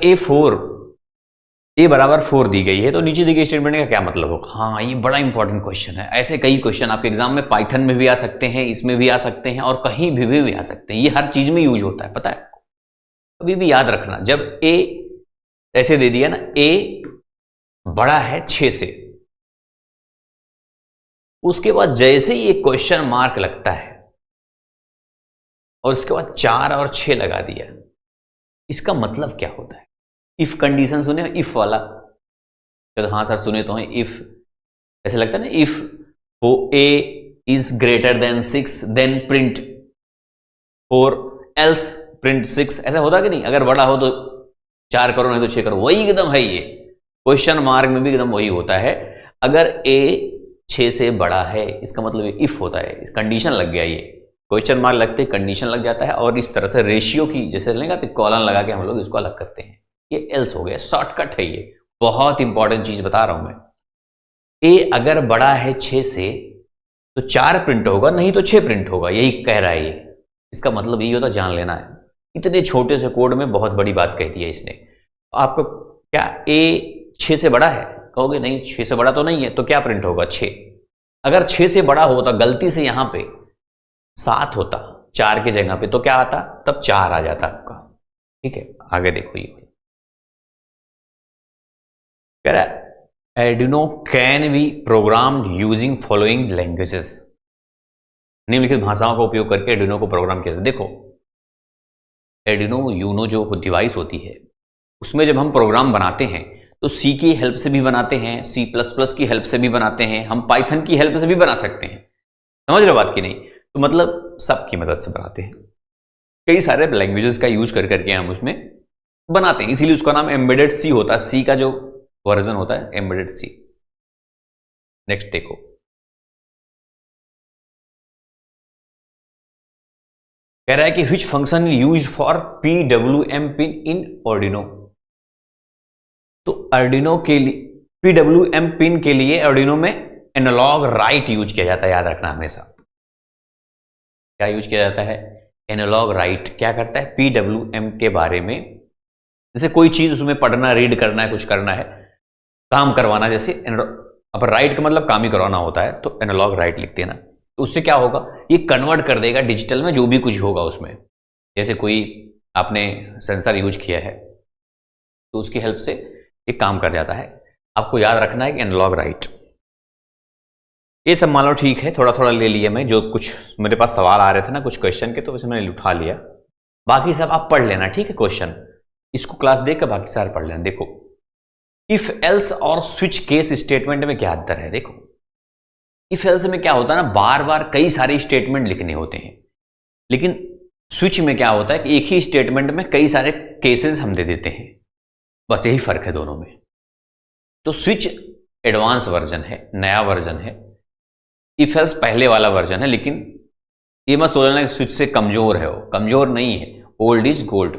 ए बराबर 4 दी गई है, तो नीचे दी गई स्टेटमेंट का क्या मतलब होगा। हाँ, ये बड़ा इंपॉर्टेंट क्वेश्चन है। ऐसे कई क्वेश्चन आपके एग्जाम में पाइथन में भी आ सकते हैं, इसमें भी आ सकते हैं, और कहीं भी आ सकते हैं। ये हर चीज में यूज होता है, पता है आपको। अभी भी याद रखना, जब ए ऐसे दे दिया ना, ए बड़ा है 6 से, उसके बाद जैसे ही एक क्वेश्चन मार्क लगता है और उसके बाद 4 और 6 लगा दिया, इसका मतलब क्या होता है। इफ कंडीशन सुने, इफ वाला, तो हाँ सर सुने तो हैं। इफ ऐसे लगता है ना, इफ वो A is greater than 6 then print 4 else print 6, ऐसा होता कि नहीं। अगर बड़ा हो तो 4 करो नहीं तो 6 करो, वही एकदम है। ये क्वेश्चन मार्क में भी एकदम वही होता है। अगर a 6 से बड़ा है इसका मतलब इफ होता है, इस कंडीशन लग गया, ये क्वेश्चन मार्क लगते कंडीशन लग जाता है, और इस तरह से रेशियो की जैसे लगाते कॉलन लगा के हम लोग इसको अलग करते हैं, ये एल्स हो गया। शॉर्टकट है ये, बहुत इंपॉर्टेंट चीज बता रहा हूं मैं। a अगर बड़ा है 6 से तो 4 प्रिंट होगा, नहीं तो 6 प्रिंट होगा, यही कह रहा है ये। इसका मतलब यही होता, जान लेना है। इतने छोटे से कोड में बहुत बड़ी बात कह दी है इसने। आपको क्या a 6 से बड़ा है, कहोगे नहीं 6 से बड़ा तो नहीं है, तो क्या प्रिंट होगा 6। अगर 6 से बड़ा होता, गलती से यहां पे 7 होता 4 की जगह पे, तो क्या आता, तब 4 आ जाता आपका। ठीक है, आगे देखो ये कह रहा है Arduino can be programmed using following languages। निम्नलिखित भाषाओं का उपयोग करके Arduino को प्रोग्राम किया जाए। देखो Arduino Uno जो डिवाइस होती है उसमें जब हम प्रोग्राम बनाते हैं तो C की हेल्प से भी बनाते हैं, C++ की हेल्प से भी बनाते हैं, हम पाइथन की हेल्प से भी बना सकते हैं। समझ रहे हो बात की नहीं? तो मतलब सबकी मदद से बनाते हैं, कई सारे लैंग्वेजेस का यूज कर करके हम उसमें बनाते हैं, इसीलिए उसका नाम एम्बेडेड C होता है। C का जो वर्जन होता है एम्बेडेड C। नेक्स्ट देखो, कह रहा है कि which function used for PWM pin in Arduino। तो Arduino के लिए PWM पिन के लिए Arduino में एनालॉग राइट यूज किया जाता है, याद रखना हमेशा। क्या यूज किया जाता है? Analog write. क्या करता है? PWM के बारे में, जैसे कोई चीज उसमें पढ़ना, रीड करना है, कुछ करना है, काम करवाना, जैसे अब राइट का मतलब काम ही करवाना होता है, तो एनालॉग राइट लिखते हैं ना, तो उससे क्या होगा, ये कन्वर्ट कर देगा डिजिटल में जो भी कुछ होगा उसमें। जैसे कोई आपने सेंसर यूज किया है तो उसकी हेल्प से ये काम कर जाता है। आपको याद रखना है कि एनालॉग राइट। ये सब मान लो ठीक है, थोड़ा थोड़ा ले लिया मैं, जो कुछ मेरे पास सवाल आ रहे थे ना कुछ क्वेश्चन के, तो वैसे मैंने उठा लिया। बाकी सब आप पढ़ लेना, ठीक है। क्वेश्चन इसको क्लास देकर बाकी सारे पढ़ लेना। देखो इफ एल्स और स्विच केस स्टेटमेंट में क्या अंतर है? देखो इफ एल्स में क्या होता है ना, बार बार कई सारे स्टेटमेंट लिखने होते हैं, लेकिन स्विच में क्या होता है कि एक ही स्टेटमेंट में कई सारे केसेस हम दे देते हैं, बस यही फर्क है दोनों में। तो स्विच एडवांस वर्जन है, नया वर्जन है, इफ एल्स पहले वाला वर्जन है। लेकिन ये मत सोचना कि स्विच से कमजोर है, वो कमजोर नहीं है, ओल्ड इज गोल्ड,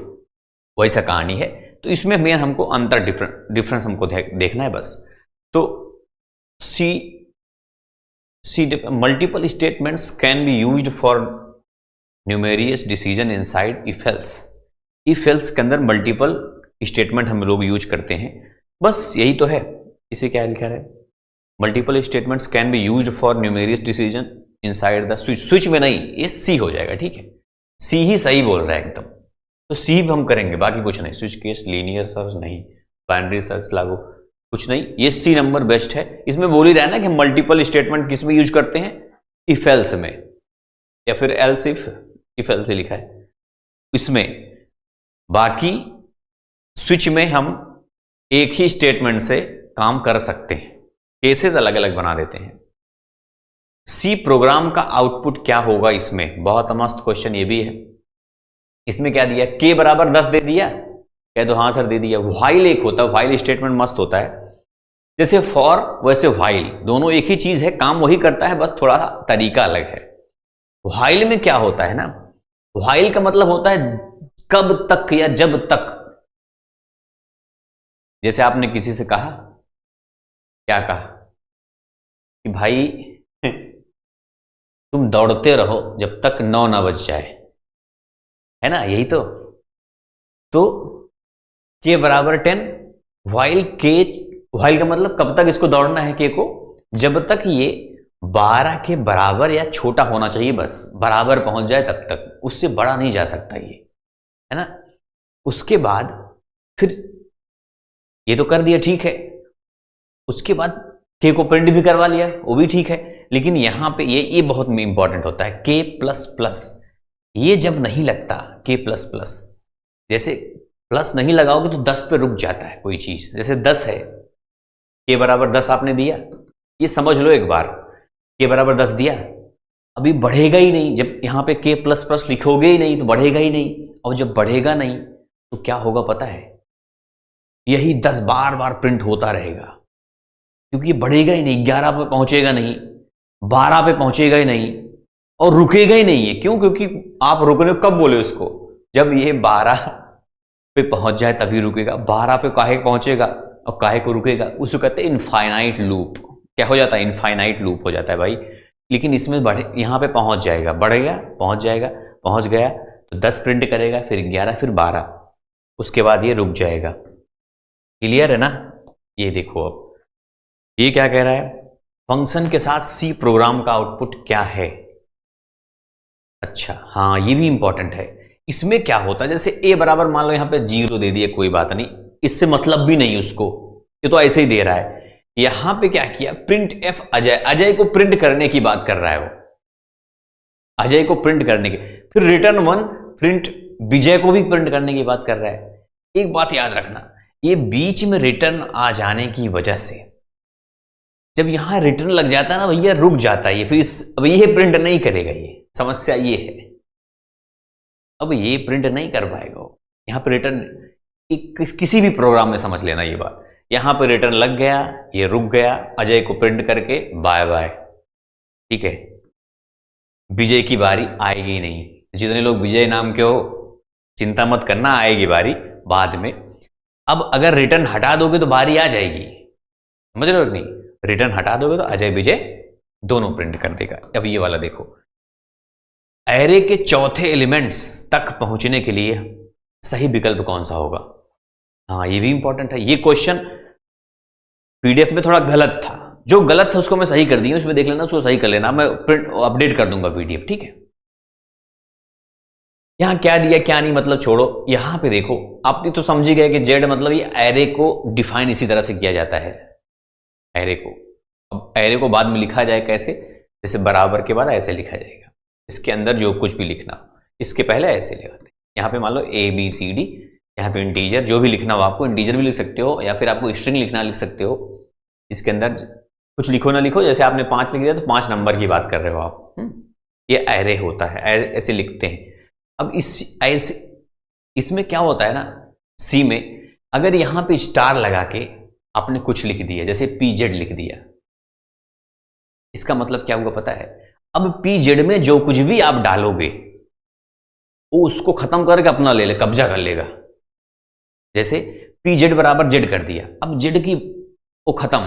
वैसा कहानी है। तो इसमें मेन हमको अंतर डिफरेंस हमको देखना है बस। तो multiple statements can be used for numerous decision inside if else. If else के अंदर मल्टीपल स्टेटमेंट हम लोग यूज करते हैं, बस यही तो है। इसे क्या लिखा है? Multiple statements can be used for numerous decision inside the switch. Switch में नहीं, ये सी हो जाएगा, ठीक है। सी ही सही बोल रहा है एकदम, तो सी भी हम करेंगे, बाकी कुछ नहीं। स्विच केस, लीनियर सर्च नहीं, बाइनरी सर्च लागू कुछ नहीं, ये सी नंबर बेस्ट है। इसमें बोल ही रहा है ना कि मल्टीपल स्टेटमेंट किस में यूज करते हैं? इफ एल्स में, या फिर एल्स इफ एल्स से लिखा है इसमें। बाकी स्विच में हम एक ही स्टेटमेंट से काम कर सकते हैं, केसेस अलग अलग बना देते हैं। सी प्रोग्राम का आउटपुट क्या होगा? इसमें बहुत मस्त क्वेश्चन ये भी है। इसमें क्या दिया? के बराबर 10 दे दिया, कह दो हाँ सर दे दिया। व्हाइल एक होता है, व्हाइल स्टेटमेंट मस्त होता है, जैसे फॉर वैसे व्हाइल, दोनों एक ही चीज है, काम वही करता है, बस थोड़ा तरीका अलग है। व्हाइल में क्या होता है ना, व्हाइल का मतलब होता है कब तक या जब तक। जैसे आपने किसी से कहा, क्या कहा कि भाई तुम दौड़ते रहो जब तक 9 ना बज जाए, है ना, यही तो। के बराबर 10, व्हाइल का मतलब कब तक इसको दौड़ना है के को? जब तक ये 12 के बराबर या छोटा होना चाहिए, बस बराबर पहुंच जाए तब तक, उससे बड़ा नहीं जा सकता ये, है ना। उसके बाद फिर ये तो कर दिया, ठीक है। उसके बाद के को प्रिंट भी करवा लिया, वो भी ठीक है। लेकिन यहां पे ये बहुत इंपॉर्टेंट होता है, के प्लस प्लस। ये जब नहीं लगता के प्लस प्लस, जैसे प्लस नहीं लगाओगे तो 10 पे रुक जाता है कोई चीज। जैसे 10 है, के बराबर 10 आपने दिया, ये समझ लो एक बार, के बराबर 10 दिया, अभी बढ़ेगा ही नहीं। जब यहां पे के प्लस प्लस लिखोगे ही नहीं तो बढ़ेगा ही नहीं, और जब बढ़ेगा नहीं तो क्या होगा पता है? यही 10 बार बार प्रिंट होता रहेगा, क्योंकि ये बढ़ेगा ही नहीं, 11 पे पहुंचेगा नहीं, 12 पे पहुंचेगा ही नहीं और रुकेगा ही नहीं है। क्यों? क्योंकि आप रुकने कब बोले उसको, जब ये 12 पे पहुंच जाए तभी रुकेगा। 12 पे काहे पहुंचेगा और काहे को रुकेगा, उसको कहते हैं इनफाइनाइट लूप। क्या हो जाता है? इनफाइनाइट लूप हो जाता है भाई। लेकिन इसमें बढ़े, यहां पे पहुंच जाएगा, बढ़ेगा, पहुंच जाएगा, पहुंच गया तो 10 प्रिंट करेगा, फिर 11, फिर 12, उसके बाद ये रुक जाएगा। क्लियर है ना? ये देखो अब ये क्या कह रहा है, फंक्शन के साथ सी प्रोग्राम का आउटपुट क्या है। अच्छा हाँ, ये भी इंपॉर्टेंट है। इसमें क्या होता है, जैसे ए बराबर मान लो यहां पे 0 दे दिए, कोई बात नहीं, इससे मतलब भी नहीं उसको, ये तो ऐसे ही दे रहा है। यहां पे क्या किया, प्रिंट एफ अजय, अजय को प्रिंट करने की बात कर रहा है वो, अजय को प्रिंट करने की। फिर रिटर्न 1 प्रिंट विजय को भी प्रिंट करने की बात कर रहा है। एक बात याद रखना, ये बीच में रिटर्न आ जाने की वजह से, जब यहां रिटर्न लग जाता है ना भैया, रुक जाता है ये, फिर अब ये प्रिंट नहीं करेगा। ये समस्या ये है, अब ये प्रिंट नहीं कर पाएगा यहां पर रिटर्न। किसी भी प्रोग्राम में समझ लेना ये बात, यहां पर रिटर्न लग गया, ये रुक गया, अजय को प्रिंट करके बाय बाय। ठीक है, विजय की बारी आएगी नहीं। जितने लोग विजय नाम के हो, चिंता मत करना, आएगी बारी बाद में। अब अगर रिटर्न हटा दोगे तो बारी आ जाएगी, समझ रहे हो नहीं? रिटर्न हटा दोगे तो अजय विजय दोनों प्रिंट कर देगा। अब ये वाला देखो, एरे के चौथे एलिमेंट्स तक पहुंचने के लिए सही विकल्प कौन सा होगा। हाँ, ये भी इंपॉर्टेंट है। ये क्वेश्चन पीडीएफ में थोड़ा गलत था, जो गलत था उसको मैं सही कर दिया, उसमें देख लेना, उसको सही कर लेना, मैं प्रिंट अपडेट कर दूंगा पीडीएफ। ठीक है, यहां क्या दिया क्या नहीं मतलब छोड़ो, यहां पे देखो, आप तो समझ ही गए कि जेड मतलब ये एरे को डिफाइन इसी तरह से किया जाता है। एरे को, अब एरे को बाद में लिखा जाए कैसे, जैसे बराबर के बाद ऐसे लिखा जाएगा, इसके अंदर जो कुछ भी लिखना, इसके पहले ऐसे लगाते हैं। यहां पे मान लो ABCD, यहाँ पे इंटीजर, जो भी लिखना हो आपको, इंटीजर भी लिख सकते हो या फिर आपको स्ट्रिंग लिखना लिख सकते हो। इसके अंदर कुछ लिखो ना लिखो, जैसे आपने 5 लिख दिया तो 5 नंबर की बात कर रहे हो आप। ये एरे होता है, ऐसे लिखते हैं। अब इसमें क्या होता है ना, सी में अगर यहां पे स्टार लगा के आपने कुछ लिख दिया, जैसे PZ लिख दिया, इसका मतलब क्या होगा पता है, अब PZ में जो कुछ भी आप डालोगे वो उसको खत्म करके अपना ले ले, कब्जा कर लेगा। जैसे PZ बराबर Z कर दिया, अब Z की वो खत्म,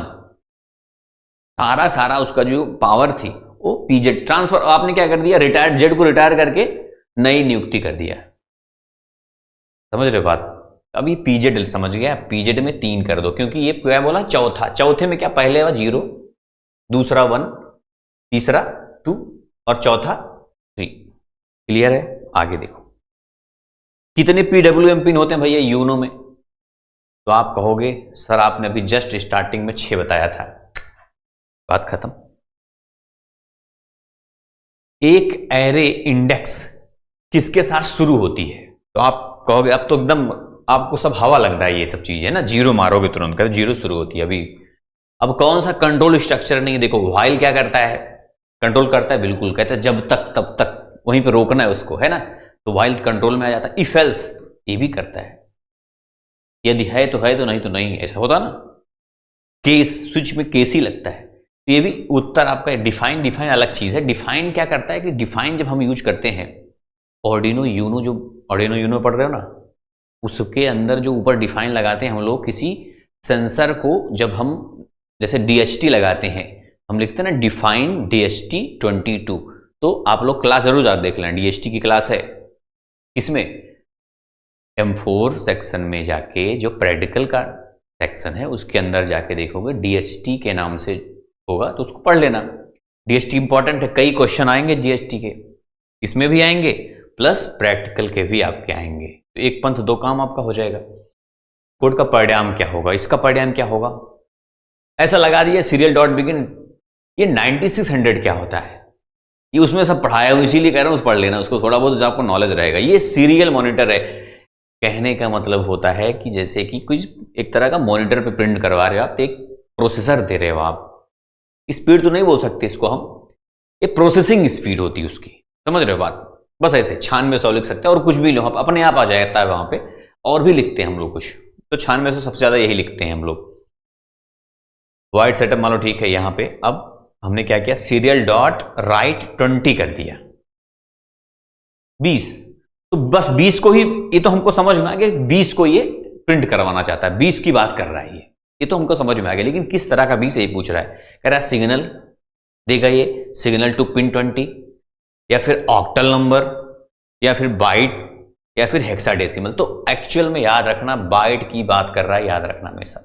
सारा उसका जो पावर थी वो PZ ट्रांसफर, आपने क्या कर दिया, रिटायर्ड Z को रिटायर करके नई नियुक्ति कर दिया। समझ रहे बात? अब ये PZ समझ गया, PZ में 3 कर दो, क्योंकि ये क्या बोला, चौथा, चौथे में क्या, पहले हुआ 0, दूसरा 1, तीसरा 2 और चौथा 3। क्लियर है? आगे देखो, कितने PWM पिन होते हैं भैया यूनो में, तो आप कहोगे सर आपने अभी जस्ट स्टार्टिंग में 6 बताया था। बात खत्म। एक एरे इंडेक्स किसके साथ शुरू होती है, तो आप कहोगे अब तो एकदम आपको सब हवा लग रहा है, ये सब चीजें ना, 0 मारोगे तुरंत, कहते 0 शुरू होती है अभी। अब कौन सा कंट्रोल स्ट्रक्चर नहीं, देखो व्हाइल क्या करता है, कंट्रोल करता है, बिल्कुल कहता है जब तक तब तक, वहीं पे रोकना है उसको, है ना, तो व्हाइल कंट्रोल में आ जाता है। इफ एल्स ये भी करता है, यदि है तो नहीं तो नहीं, ऐसा होता ना। केस, स्विच में केस ही लगता है, तो ये भी उत्तर आपका। डिफाइन अलग चीज है। डिफाइन क्या करता है कि डिफाइन जब हम यूज करते हैं, ऑर्डिनो यूनो, जो ऑर्डिनो यूनो पढ़ रहे हो ना, उसके अंदर जो ऊपर डिफाइन लगाते हैं हम लोग किसी सेंसर को, जब हम जैसे DHT लगाते हैं, हम लिखते हैं ना डिफाइन DHT 22, तो आप लोग क्लास जरूर जा देख लें, DHT की क्लास है। इसमें M4 सेक्शन में जाके जो प्रैक्टिकल का सेक्शन है उसके अंदर जाके देखोगे DHT के नाम से होगा, तो उसको पढ़ लेना। DHT इंपॉर्टेंट है, कई क्वेश्चन आएंगे DHT के, इसमें भी आएंगे प्लस प्रैक्टिकल के भी आपके आएंगे, तो एक पंथ दो काम आपका हो जाएगा। कोड का परिणाम क्या होगा, इसका परिणाम क्या होगा, ऐसा लगा दिया सीरियल डॉट बिगिन। ये 9600 क्या होता है, ये उसमें सब पढ़ाया हुआ, इसीलिए कह रहा हूँ उस पढ़ लेना, उसको थोड़ा बहुत आपको नॉलेज रहेगा। ये सीरियल मॉनिटर है, कहने का मतलब होता है कि जैसे कि कुछ एक तरह का मॉनिटर पे प्रिंट करवा रहे हो आप, तो एक प्रोसेसर दे रहे हो आप। स्पीड तो नहीं बोल सकते इसको हम, ये प्रोसेसिंग स्पीड होती है उसकी, समझ रहे हो बात। बस ऐसे 9600 लिख सकते हैं, और कुछ भी लो अपने आप आ जाता है वहां पे, और भी लिखते हैं हम लोग कुछ, तो 96 में से सबसे ज्यादा यही लिखते हैं हम लोग। वाइड सेटअप मान लो ठीक है। यहां पे अब हमने क्या किया, सीरियल डॉट राइट 20 कर दिया, 20। तो बस 20 को ही, ये तो हमको समझ में आ गया 20 को ये प्रिंट करवाना चाहता है, 20 की बात कर रहा है ये तो हमको समझ में आ गया। लेकिन किस तरह का 20 यही पूछ रहा है। कह रहा है सिग्नल देगा, ये सिग्नल टू पिन 20, या फिर ऑक्टल नंबर, या फिर बाइट, या फिर हेक्साडेसिमल। तो एक्चुअल में याद रखना बाइट की बात कर रहा है, याद रखना हमेशा।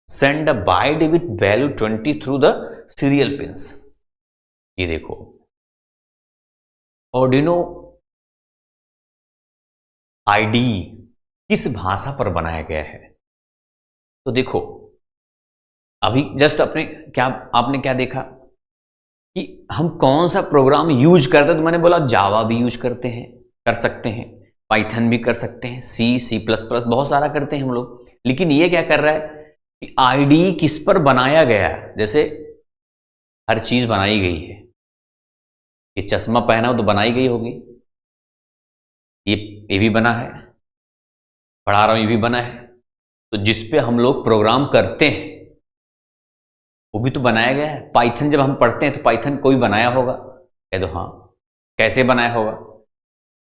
Send a byte with value 20 through the serial pins. ये देखो आर्डिनो आईडी किस भाषा पर बनाया गया है। तो देखो अभी जस्ट आपने क्या देखा कि हम कौन सा प्रोग्राम यूज करते हैं। तो मैंने बोला जावा भी यूज करते हैं, कर सकते हैं, पाइथन भी कर सकते हैं, सी प्लस प्लस बहुत सारा करते हैं हम लोग। लेकिन ये क्या कर रहा है कि आईडी किस पर बनाया गया है। जैसे हर चीज बनाई गई है, ये चश्मा पहना हो तो बनाई गई होगी, ये भी बना है, पढ़ा रहा हूं ये भी बना है। तो जिस पे हम लोग प्रोग्राम करते हैं वो भी तो बनाया गया है। पाइथन जब हम पढ़ते हैं तो पाइथन कोई बनाया होगा, कह दो हाँ। कैसे बनाया होगा।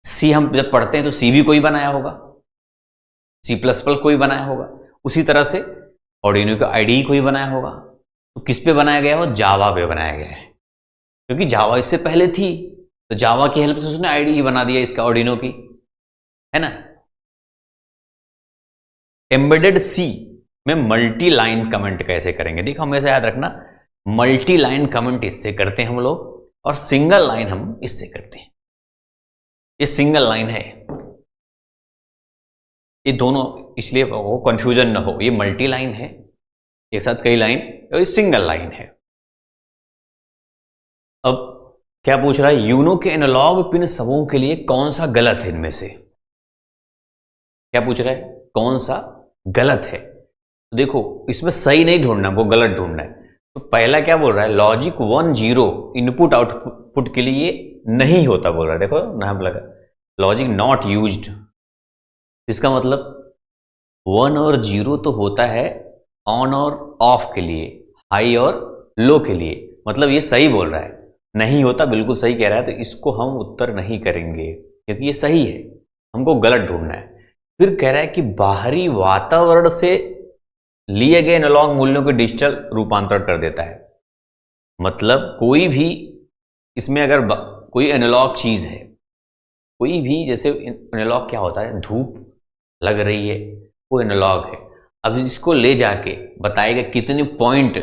सी हम जब पढ़ते हैं तो सी भी कोई बनाया होगा, सी प्लस प्लस कोई बनाया होगा। उसी तरह से आर्डिनो का आईडी कोई बनाया होगा। तो किस पे बनाया गया हो, जावा पे बनाया गया है, क्योंकि जावा इससे पहले थी। तो जावा की हेल्प से उसने आईडी ही बना दिया इसका, आर्डिनो की, है ना। एम्बेडेड सी में मल्टी लाइन कमेंट कैसे करेंगे, देखो हमेशा याद रखना, मल्टी लाइन कमेंट इससे करते हैं हम लोग, और सिंगल लाइन हम इससे करते हैं। ये सिंगल लाइन है, ये दोनों, इसलिए वो कंफ्यूजन ना हो। ये मल्टी लाइन है, एक साथ कई लाइन, और ये सिंगल लाइन है। अब क्या पूछ रहा है, यूनो के एनालॉग पिन समूह के लिए कौन सा गलत है इनमें से। क्या पूछ रहा है, कौन सा गलत है। तो देखो इसमें सही नहीं ढूंढना, वो गलत ढूंढना है। तो पहला क्या बोल रहा है, लॉजिक 1 0 इनपुट आउटपुट के लिए नहीं होता बोल रहा है। देखो नाम लगा, लॉजिक नॉट यूज्ड, इसका मतलब 1 और 0 तो होता है ऑन और ऑफ के लिए, हाई और लो के लिए। मतलब ये सही बोल रहा है, नहीं होता, बिल्कुल सही कह रहा है। तो इसको हम उत्तर नहीं करेंगे क्योंकि ये सही है, हमको गलत ढूंढना है। फिर कह रहा है कि बाहरी वातावरण से लिए गए एनालॉग मूल्यों के डिजिटल रूपांतरण कर देता है। मतलब कोई भी इसमें अगर कोई एनालॉग चीज है, कोई भी, जैसे एनालॉग क्या होता है, धूप लग रही है वो एनालॉग है। अब इसको ले जाके बताएगा कितने पॉइंट,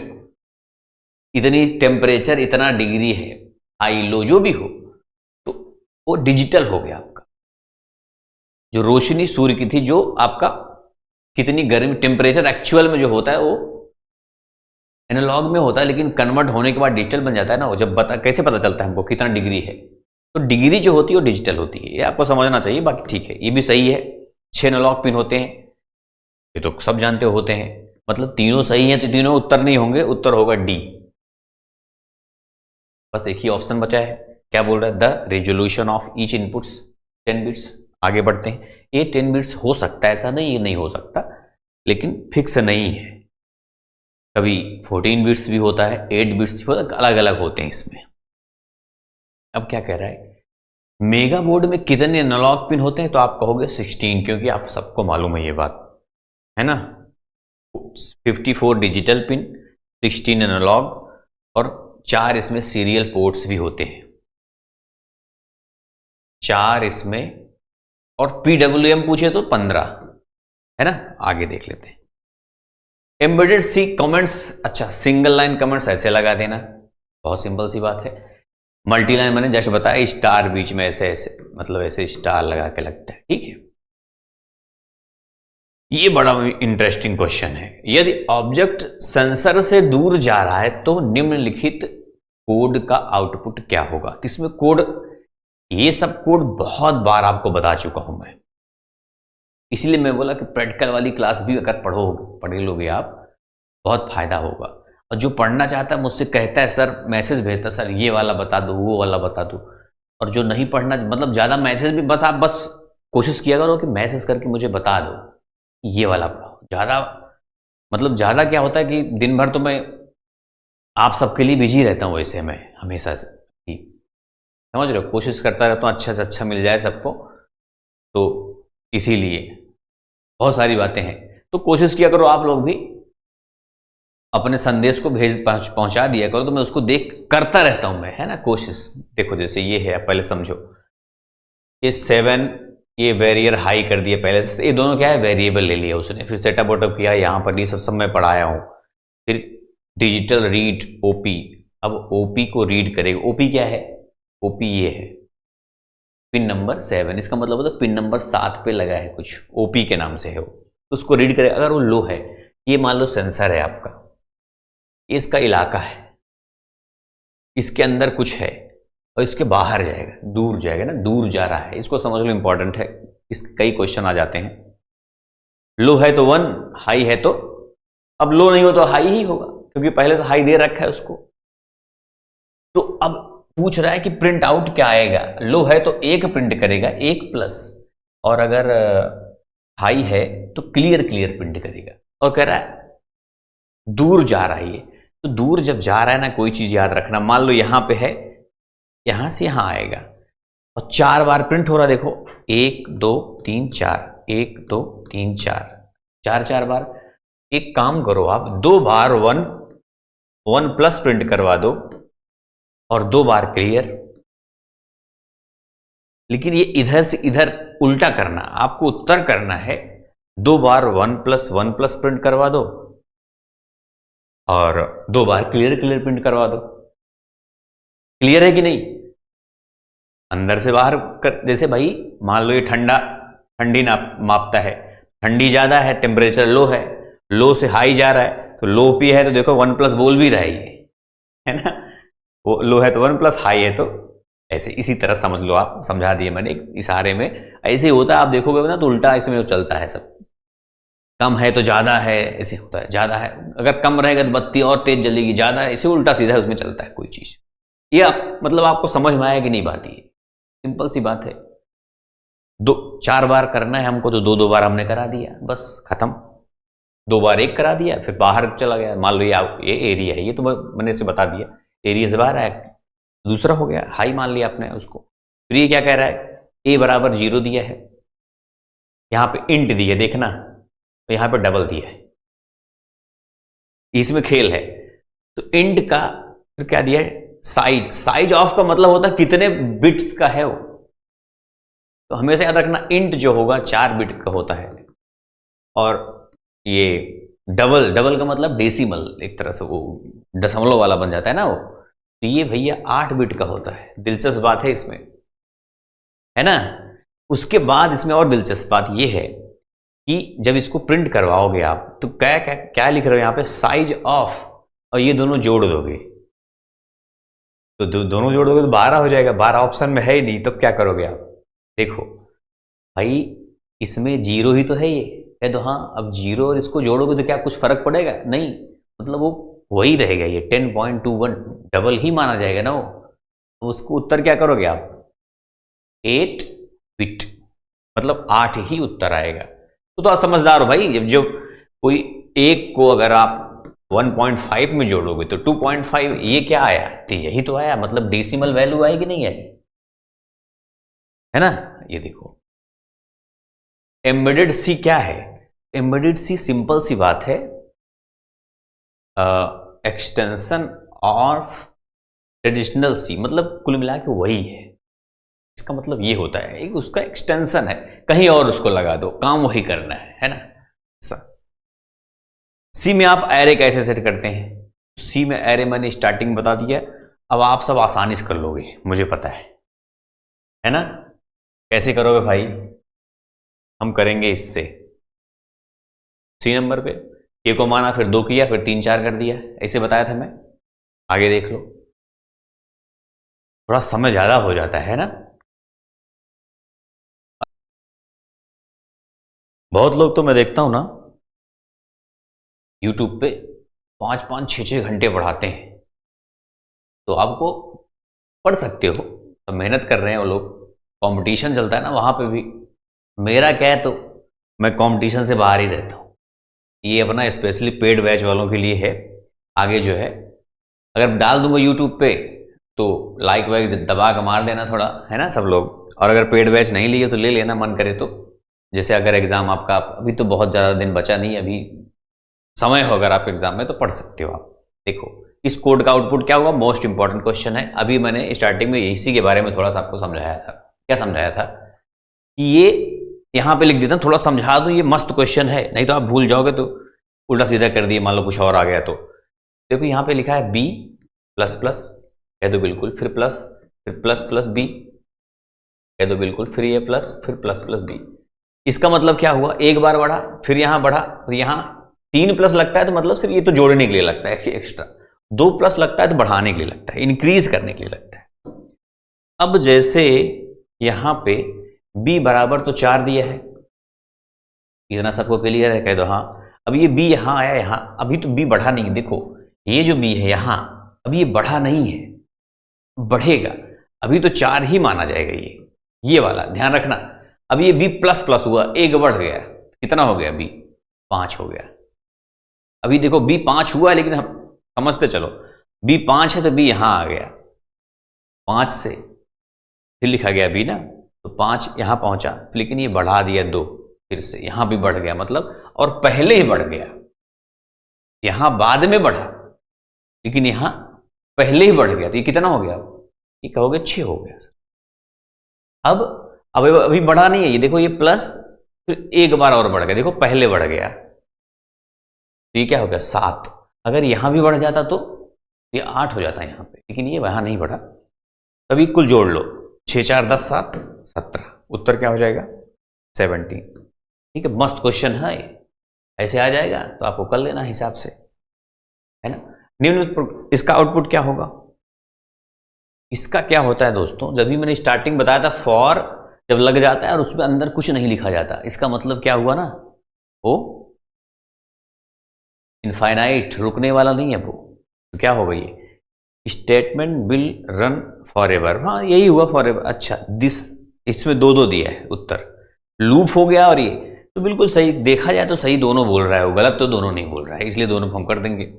इतनी टेम्परेचर, इतना डिग्री है, हाई लो जो भी हो, तो वो डिजिटल हो गया आपका। जो रोशनी सूर्य की थी, जो आपका कितनी गर्मी, टेम्परेचर एक्चुअल में जो होता है वो एनालॉग में होता है, लेकिन कन्वर्ट होने के बाद डिजिटल बन जाता है ना। वो जब कैसे पता चलता है हमको कितना डिग्री है, तो डिग्री जो होती है वो डिजिटल होती है। ये आपको समझना चाहिए। बाकी ठीक है, ये भी सही है। 6 एनालॉग पिन होते हैं, ये तो सब जानते होते हैं। मतलब तीनों सही हैं तो तीनों उत्तर नहीं होंगे, उत्तर होगा डी। बस एक ही ऑप्शन बचा है। क्या बोल रहा है, the resolution of each inputs 10 bits. आगे बढ़ते हैं। ये 10 बिट्स हो सकता है, ऐसा नहीं ये नहीं हो सकता, लेकिन फिक्स नहीं है। कभी 14 बिट्स भी होता है, 8 बिट्स भी होता है, अलग अलग होते हैं इसमें। अब क्या कह रहा है, मेगा बोर्ड में कितने एनालॉग पिन होते हैं, तो आप कहोगे 16, क्योंकि आप सबको मालूम है ये बात, है ना। 54 डिजिटल पिन, 16 एनालॉग, और 4 इसमें सीरियल पोर्ट्स भी होते हैं, 4 इसमें, और PWM पूछे तो 15, है ना। आगे देख लेते हैं। एम्बेडेड सी कमेंट्स, अच्छा सिंगल लाइन कमेंट्स ऐसे लगा देना, बहुत सिंपल सी बात है। मल्टी लाइन मैंने जस्ट बताया, स्टार बीच में ऐसे ऐसे, मतलब ऐसे स्टार लगा के लगता है, ठीक है। ये बड़ा इंटरेस्टिंग क्वेश्चन है। यदि ऑब्जेक्ट सेंसर से दूर जा रहा है तो निम्नलिखित कोड का आउटपुट क्या होगा। इसमें कोड, ये सब कोड बहुत बार आपको बता चुका हूं मैं, इसीलिए मैं बोला कि प्रैक्टिकल वाली क्लास भी अगर पढ़ लोगे आप, बहुत फायदा होगा। और जो पढ़ना चाहता है मुझसे कहता है सर, मैसेज भेजता है सर ये वाला बता दो, वो वाला बता दो। और जो नहीं पढ़ना, मतलब ज़्यादा मैसेज भी, बस आप कोशिश किया करो कि मैसेज करके मुझे बता दो ये वाला पढ़ो, ज़्यादा मतलब ज़्यादा क्या होता है कि दिन भर तो मैं आप सबके लिए बिजी रहता हूँ, वैसे मैं हमेशा से ही, समझ रहे हो, कोशिश करता रहता हूँ अच्छा से अच्छा मिल जाए सबको, तो इसीलिए बहुत सारी बातें हैं। तो कोशिश किया करो आप लोग भी, अपने संदेश को पहुंचा दिया करो, तो मैं उसको देख करता रहता हूं मैं, है ना, कोशिश। देखो जैसे ये है, पहले समझो, ये 7, ये वेरियर हाई कर दिया पहले से, ये दोनों क्या है, वेरिएबल ले लिया उसने, फिर सेटअप वोटअप किया, यहाँ पर ये सब मैं पढ़ाया हूँ। फिर डिजिटल रीड ओपी, अब ओपी को रीड करेगा। ओपी क्या है, ओपी ये है पिन नंबर 7, इसका मतलब होता है पिन नंबर 7 पे लगा है कुछ, ओपी के नाम से है वो, तो उसको रीड करेगा। अगर वो लो है, ये मान लो सेंसर है आपका, इसका इलाका है, इसके अंदर कुछ है और इसके बाहर जाएगा, दूर जाएगा ना, दूर जा रहा है, इसको समझ लो, इंपॉर्टेंट है, इसके कई क्वेश्चन आ जाते हैं। लो है तो 1, हाई है तो, अब लो नहीं हो तो हाई ही होगा, क्योंकि पहले से हाई दे रखा है उसको। तो अब पूछ रहा है कि प्रिंट आउट क्या आएगा, लो है तो 1 प्रिंट करेगा, 1 प्लस, और अगर हाई है तो क्लियर क्लियर प्रिंट करेगा। और कह रहा है दूर जा रहा है ये, तो दूर जब जा रहा है ना कोई चीज, याद रखना, मान लो यहां पे है, यहां से यहां आएगा और 4 बार प्रिंट हो रहा है, देखो 1 2 3 4, 1 2 3 4, 4 बार। एक काम करो आप, 2 बार 1 प्लस प्रिंट करवा दो और 2 बार क्लियर। लेकिन ये इधर से इधर उल्टा करना, आपको उत्तर करना है, 2 बार 1 प्लस प्रिंट करवा दो और 2 बार क्लियर प्रिंट करवा दो। क्लियर है कि नहीं, अंदर से बाहर कर, जैसे भाई मान लो ये ठंडी मापता है, ठंडी ज्यादा है, टेम्परेचर लो है, लो से हाई जा रहा है, तो लो पी है तो देखो 1 प्लस बोल भी रहा है ये, है ना, वो लो है तो 1 प्लस, हाई है तो ऐसे, इसी तरह समझ लो आप, समझा दिए मैंने एक इशारे में। ऐसे ही होता है, आप देखोगे ना तो उल्टा इसमें चलता है सब, कम है तो ज्यादा है, ऐसे होता है, ज्यादा है, अगर कम रहेगा तो बत्ती और तेज जलेगी, ज्यादा है, इसे उल्टा सीधा उसमें चलता है कोई चीज। ये मतलब आपको समझ में आया कि नहीं बात, ये सिंपल सी बात है। 4 बार करना है हमको, तो 2 बार हमने करा दिया, बस खत्म। 2 बार 1 करा दिया, फिर बाहर चला गया, मान लो ये एरिया है, ये तो मैंने इसे बता दिया, एरिया से बाहर आया, दूसरा हो गया, हाई मान लिया आपने उसको। फिर ये क्या कह रहा है, a बराबर 0 दिया है, यहां पे इंट दिया, देखना, तो यहां पे डबल दिया है, इसमें खेल है। तो इंट का फिर क्या दिया है, साइज ऑफ का मतलब होता है कितने बिट्स का है वो, तो हमेशा याद रखना इंट जो होगा 4 बिट का होता है, और ये डबल का मतलब डेसिमल, एक तरह से वो दशमलव वाला बन जाता है ना वो, तो ये भैया 8 बिट का होता है। दिलचस्प बात है इसमें, है ना। उसके बाद इसमें और दिलचस्प बात ये है कि जब इसको प्रिंट करवाओगे आप, तो क्या क्या क्या लिख रहे हो यहाँ पे, साइज ऑफ, और ये दोनों जोड़ दोगे, तो दोनों जोड़ दोगे तो 12 हो जाएगा। 12 ऑप्शन में है ही नहीं, तो क्या करोगे आप, देखो भाई इसमें 0 ही तो है ये है, तो हाँ, अब 0 और इसको जोड़ोगे तो क्या कुछ फर्क पड़ेगा, नहीं, मतलब वो वही रहेगा, ये 10.21 डबल ही माना जाएगा ना वो, तो उसको उत्तर क्या करोगे आप, 8 बिट, मतलब 8 ही उत्तर आएगा। तो आप समझदार हो भाई, जब कोई एक को अगर आप 1.5 में जोड़ोगे तो 2.5, ये क्या आया, तो यही तो आया, मतलब डेसिमल वैल्यू आई कि नहीं आई, है ना। ये देखो एम्बेडेड सी क्या है, एम्बेडेड सी सिंपल सी बात है, एक्सटेंशन ऑफ ट्रेडिशनल सी, मतलब कुल मिला के वही है, इसका मतलब ये होता है, एक उसका एक्सटेंशन है, कहीं और उसको लगा दो, काम वही करना है ना। सी में आप एरे कैसे सेट करते हैं, सी में एरे मैंने स्टार्टिंग बता दिया, अब आप सब आसानी से कर लोगे, मुझे पता है ना। कैसे करोगे भाई, हम करेंगे इससे, सी नंबर पे ए को माना, फिर 2 किया, फिर 3 4 कर दिया, ऐसे बताया था मैं, आगे देख लो, थोड़ा समय ज्यादा हो जाता है ना। बहुत लोग तो मैं देखता हूं ना यूट्यूब पे 5 6 घंटे पढ़ाते हैं, तो आपको पढ़ सकते हो, तो मेहनत कर रहे हैं वो लोग, कंपटीशन चलता है ना वहां पे भी, मेरा क्या है, तो मैं कंपटीशन से बाहर ही रहता हूं, ये अपना स्पेशली पेड बैच वालों के लिए है। आगे जो है अगर डाल दूंगा यूट्यूब पे तो लाइक वाइक दबा के मार देना थोड़ा, है ना सब लोग। और अगर पेड बैच नहीं लिए तो ले लेना मन करे तो। जैसे अगर एग्जाम आपका, अभी तो बहुत ज़्यादा दिन बचा नहीं, अभी समय हो अगर आप एग्जाम में तो पढ़ सकते हो आप। देखो इस कोड का आउटपुट क्या होगा, मोस्ट इंपॉर्टेंट क्वेश्चन है। अभी मैंने स्टार्टिंग में इसी के बारे में थोड़ा सा आपको समझाया था। क्या समझाया था कि ये यहां पे लिख देता हूं, थोड़ा समझा दूं, ये मस्त क्वेश्चन है, नहीं तो आप भूल जाओगे तो उल्टा सीधा कर दिए, मान लो कुछ और आ गया तो। देखो यहां पे लिखा है बी प्लस प्लस, कह दो बिल्कुल, फिर प्लस, फिर प्लस प्लस बी, कह दो बिल्कुल, फिर ये प्लस, फिर प्लस प्लस बी। इसका मतलब क्या हुआ, एक बार बढ़ा, फिर यहां बढ़ा, फिर यहां 3 प्लस लगता है तो मतलब सिर्फ ये तो जोड़ने के लिए लगता है एक्स्ट्रा, 2 प्लस लगता है तो बढ़ाने के लिए लगता है, इंक्रीज करने के लिए लगता है। अब जैसे यहां पे b बराबर तो 4 दिया है, इतना सबको क्लियर है, कह दो हाँ। अब ये b यहां आया, यहां अभी तो b बढ़ा नहीं, देखो ये जो b है यहां, अब ये बढ़ा नहीं है, बढ़ेगा। अभी तो 4 ही माना जाएगा, ये वाला ध्यान रखना। अब ये b प्लस प्लस हुआ, एक बढ़ गया, कितना हो गया, b 5 हो गया। अभी देखो b 5 हुआ है, लेकिन हम समझते चलो, b 5 है तो b यहां आ गया, 5 से फिर लिखा गया b ना, तो 5 यहां पहुंचा, लेकिन ये बढ़ा दिया 2, फिर से यहां भी बढ़ गया, मतलब और पहले ही बढ़ गया, यहां बाद में बढ़ा लेकिन यहां पहले ही बढ़ गया, तो ये कितना हो गया, ये कहोगे 6 हो गया। अब अभी बढ़ा नहीं है, ये देखो ये प्लस, फिर एक बार और बढ़ गया, देखो पहले बढ़ गया, तो ये क्या हो गया 7। अगर यहां भी बढ़ जाता तो ये 8 हो जाता है यहां पे, लेकिन ये वहां नहीं बढ़ा। तभी कुल जोड़ लो, 6 4 10 7 17, उत्तर क्या हो जाएगा 17। ठीक है, मस्त क्वेश्चन है, ऐसे आ जाएगा तो आपको कर लेना हिसाब से, है ना। निम्न इसका आउटपुट क्या होगा, इसका क्या होता है दोस्तों, जब भी मैंने स्टार्टिंग बताया था, फॉर जब लग जाता है और उसमें अंदर कुछ नहीं लिखा जाता, इसका मतलब क्या हुआ ना, वो इनफाइनाइट, रुकने वाला नहीं है वो, तो क्या होगा, ये statement will run for ever, हाँ यही हुआ फॉर एवर। अच्छा दिस, इसमें 2 दिया है उत्तर, लूप हो गया, और ये तो बिल्कुल सही, देखा जाए तो सही दोनों बोल रहा है वो, गलत तो दोनों नहीं बोल रहा है, इसलिए दोनों हम कर देंगे।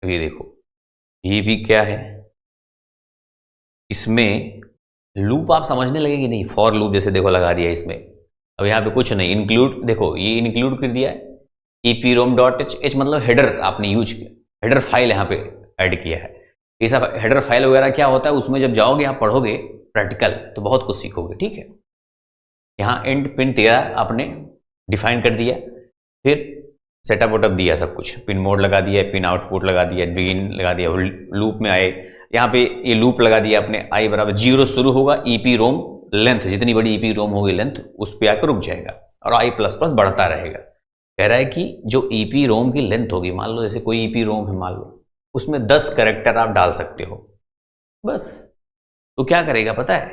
ये देखो ये भी क्या है, इसमें लूप आप समझने लगे कि नहीं, फॉर लूप जैसे देखो लगा दिया इसमें। अब यहाँ पे कुछ नहीं, इंक्लूड, देखो ये इंक्लूड कर दिया है, eprom.h मतलब हेडर आपने यूज किया, हेडर फाइल यहाँ पे ऐड किया है। ये सब हेडर फाइल वगैरह क्या होता है, उसमें जब जाओगे आप पढ़ोगे प्रैक्टिकल तो बहुत कुछ सीखोगे, ठीक है। यहाँ एंड पिन 13 आपने डिफाइन कर दिया, फिर सेटअप वेटअप दिया, सब कुछ पिन मोड लगा दिया, पिन आउटपुट लगा दिया, बिगिन लगा दिया, लूप में आए, यहाँ पे ये लूप लगा दिया आपने, i बराबर 0 शुरू होगा, EPROM लेंथ, जितनी बड़ी EPROM होगी लेंथ उस पर आकर रुक जाएगा, और i प्लस प्लस बढ़ता रहेगा। कह रहा है कि जो EPROM की लेंथ होगी, मान लो जैसे कोई EPROM है, मान लो उसमें 10 कैरेक्टर आप डाल सकते हो बस, तो क्या करेगा पता है,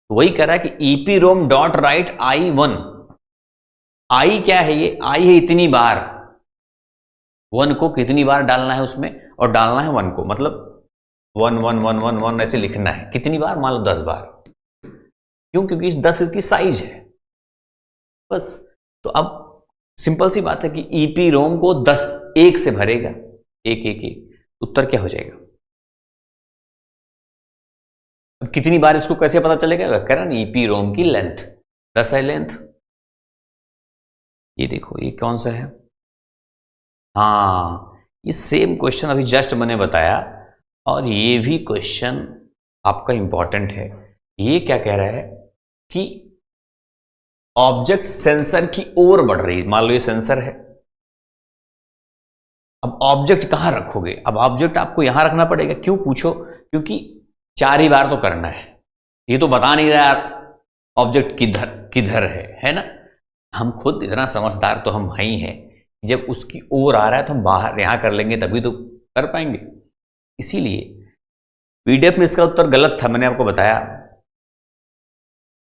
तो वही कह रहा है कि EPROM.write i1, i क्या है, ये i है इतनी बार, 1 को कितनी बार डालना है उसमें, और डालना है 1 को, मतलब 1 1 1 1 1 ऐसे लिखना है, कितनी बार, मान लो 10 बार, क्यों, क्योंकि इस 10 की साइज है बस। तो अब सिंपल सी बात है कि EPROM को 10 1 से भरेगा, 1 1 1, उत्तर क्या हो जाएगा। अब कितनी बार इसको कैसे पता चलेगा, कह रहा ना EPROM की लेंथ 10 है लेंथ। ये देखो ये कौन सा है, हाँ ये सेम क्वेश्चन अभी जस्ट मैंने बताया, और ये भी क्वेश्चन आपका इंपॉर्टेंट है। ये क्या कह रहा है कि ऑब्जेक्ट सेंसर की ओर बढ़ रही है, मान लो ये सेंसर है, अब ऑब्जेक्ट कहां रखोगे, अब ऑब्जेक्ट आपको यहां रखना पड़ेगा, क्यों पूछो, क्योंकि 4 ही बार तो करना है, ये तो बता नहीं रहा ऑब्जेक्ट किधर किधर है ना। हम खुद इतना समझदार तो हम ही हैं, जब उसकी ओर आ रहा है तो हम बाहर यहां कर लेंगे तभी तो कर पाएंगे। इसीलिए पीडीएफ में इसका उत्तर गलत था, मैंने आपको बताया,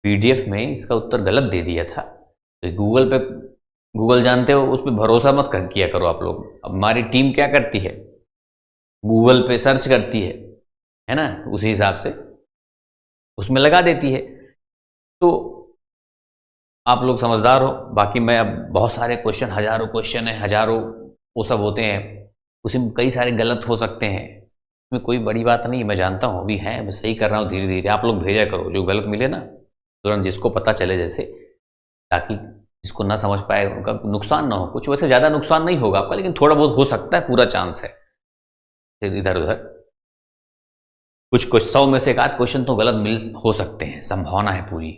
पीडीएफ में इसका उत्तर गलत दे दिया था, तो गूगल पे, गूगल जानते हो उस पर भरोसा मत कर किया करो आप लोग। अब हमारी टीम क्या करती है, गूगल पे सर्च करती है ना, उसी हिसाब से उसमें लगा देती है। तो आप लोग समझदार हो। बाकी मैं अब बहुत सारे क्वेश्चन, हजारों क्वेश्चन है, हजारों वो सब होते हैं, उसमें कई सारे गलत हो सकते हैं, इसमें कोई बड़ी बात नहीं, मैं जानता हूँ अभी है, मैं सही कर रहा हूँ धीरे धीरे। आप लोग भेजा करो जो गलत मिले ना तुरंत, जिसको पता चले जैसे, ताकि जिसको ना समझ पाए उनका नुकसान ना हो कुछ। वैसे ज़्यादा नुकसान नहीं होगा आपका, लेकिन थोड़ा बहुत हो सकता है, पूरा चांस है इधर उधर कुछ 100 में से एक आध क्वेश्चन तो गलत मिल हो सकते हैं, संभावना है पूरी।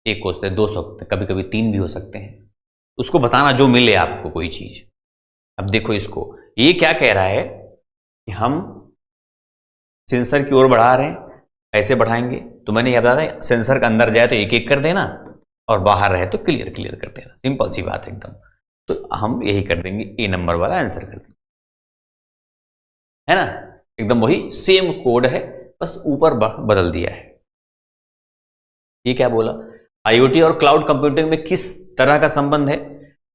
एक हो सकते हैं, 2 सकते हैं, कभी कभी 3 भी हो सकते हैं। उसको बताना जो मिले आपको कोई चीज। अब देखो इसको, ये क्या कह रहा है कि हम सेंसर की ओर बढ़ा रहे हैं, ऐसे बढ़ाएंगे तो मैंने यह बताया सेंसर के अंदर जाए तो एक एक कर देना, और बाहर रहे तो क्लियर क्लियर कर देना, सिंपल सी बात है एकदम। तो हम यही कर देंगे, ए नंबर वाला आंसर कर देंगे, है ना, एकदम वही सेम कोड है, बस ऊपर बदल दिया है। ये क्या बोला, आईओटी और क्लाउड कंप्यूटिंग में किस तरह का संबंध है?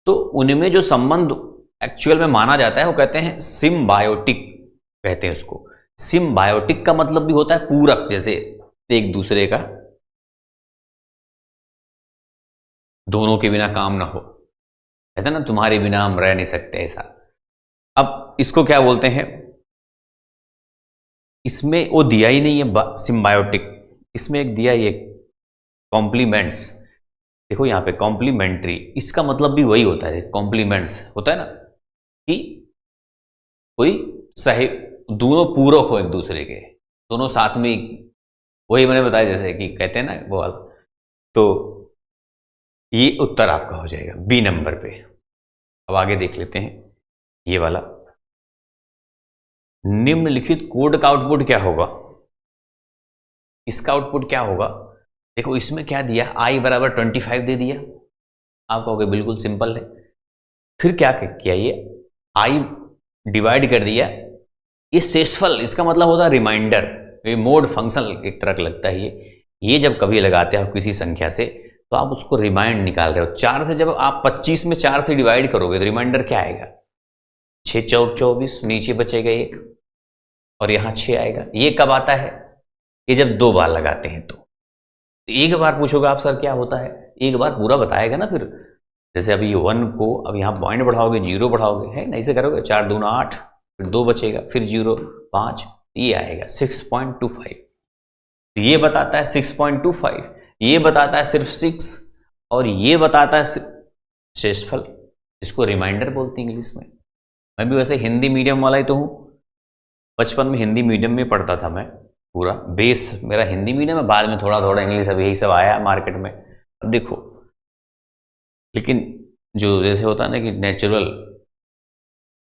तो उनमें जो संबंध एक्चुअल में माना जाता है वो कहते हैं सिम्बायोटिक, कहते हैं उसको। सिम्बायोटिक का मतलब भी होता है पूरक, जैसे एक दूसरे का, दोनों के बिना काम ना हो, कहते हैं ना तुम्हारे बिना हम रह नहीं सकते, ऐसा। अब इसको क्या बोलते हैं, इसमें वो दिया ही नहीं है सिम्बायोटिक, इसमें एक दिया ये कॉम्प्लीमेंट्स। देखो यहाँ पे कॉम्प्लीमेंट्री, इसका मतलब भी वही होता है, कॉम्प्लीमेंट्स होता है ना कि कोई सही, दोनों पूरक हो एक दूसरे के, दोनों साथ में, वही मैंने बताया जैसे कि कहते हैं ना वो वाला। तो ये उत्तर आपका हो जाएगा बी नंबर पे। अब आगे देख लेते हैं ये वाला, निम्नलिखित कोड का आउटपुट क्या होगा? इसका आउटपुट क्या होगा? देखो इसमें क्या दिया, i बराबर 25 दे दिया, आप कहोगे बिल्कुल सिंपल है। फिर क्या किया, ये i डिवाइड कर दिया, ये शेषफल, इसका मतलब होता है रिमाइंडर, ये मोड फंक्शन एक तरह का लगता है ये जब कभी लगाते हो किसी संख्या से तो आप उसको रिमाइंड निकाल रहे हो। 4 से जब आप 25 में 4 से डिवाइड करोगे तो रिमाइंडर क्या आएगा, 6 चौक 24, नीचे बचेगा 1 और यहां 6 आएगा। ये कब आता है, ये जब 2 बार लगाते हैं। तो एक बार पूछोगे आप सर क्या होता है, एक बार पूरा बताएगा ना। फिर जैसे अभी 1 को अब यहाँ पॉइंट बढ़ाओगे, 0 बढ़ाओगे, है ना, ऐसे करोगे, 4 दूना 8, फिर 2 बचेगा, फिर 0 5, ये आएगा 6.25। तो ये बताता है 6.25, ये बताता है सिर्फ 6, और ये बताता है शेषफल, इसको रिमाइंडर बोलते हैं इंग्लिश में। मैं भी वैसे हिंदी मीडियम वाला ही तो हूँ, बचपन में हिंदी मीडियम में पढ़ता था मैं, पूरा बेस मेरा हिंदी मीडियम में, बाद में थोड़ा थोड़ा इंग्लिश, अब यही सब आया मार्केट में। अब देखो, लेकिन जो जैसे होता है ना कि नेचुरल,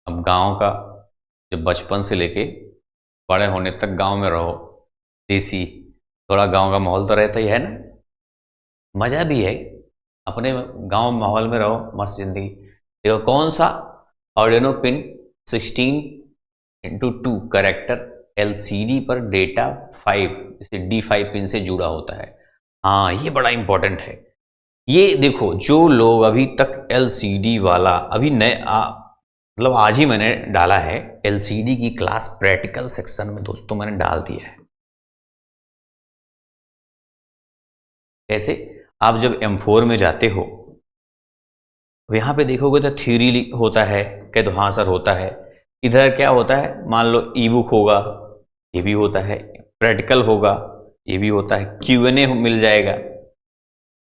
अब गांव का जब बचपन से लेके बड़े होने तक गांव में रहो, देसी, थोड़ा गांव का माहौल तो रहता ही है ना, मज़ा भी है, अपने गांव माहौल में रहो, मस्त जिंदगी। देखो कौन सा Arduino pin 16x2 character LCD पर डेटा 5 जैसे D5 पिन से जुड़ा होता है। हाँ ये बड़ा इंपॉर्टेंट है। ये देखो जो लोग अभी तक LCD वाला, अभी नए मतलब आज ही मैंने डाला है LCD की क्लास, प्रैक्टिकल सेक्शन में दोस्तों मैंने डाल दिया है। कैसे, आप जब M4 में जाते हो तो यहाँ पे देखोगे तो थ्योरी होता है, कह दो हाँ सर होता है। इधर क्या होता है, मान लो ई बुक होगा, ये भी होता है, प्रैक्टिकल होगा, ये भी होता है, Q&A मिल जाएगा,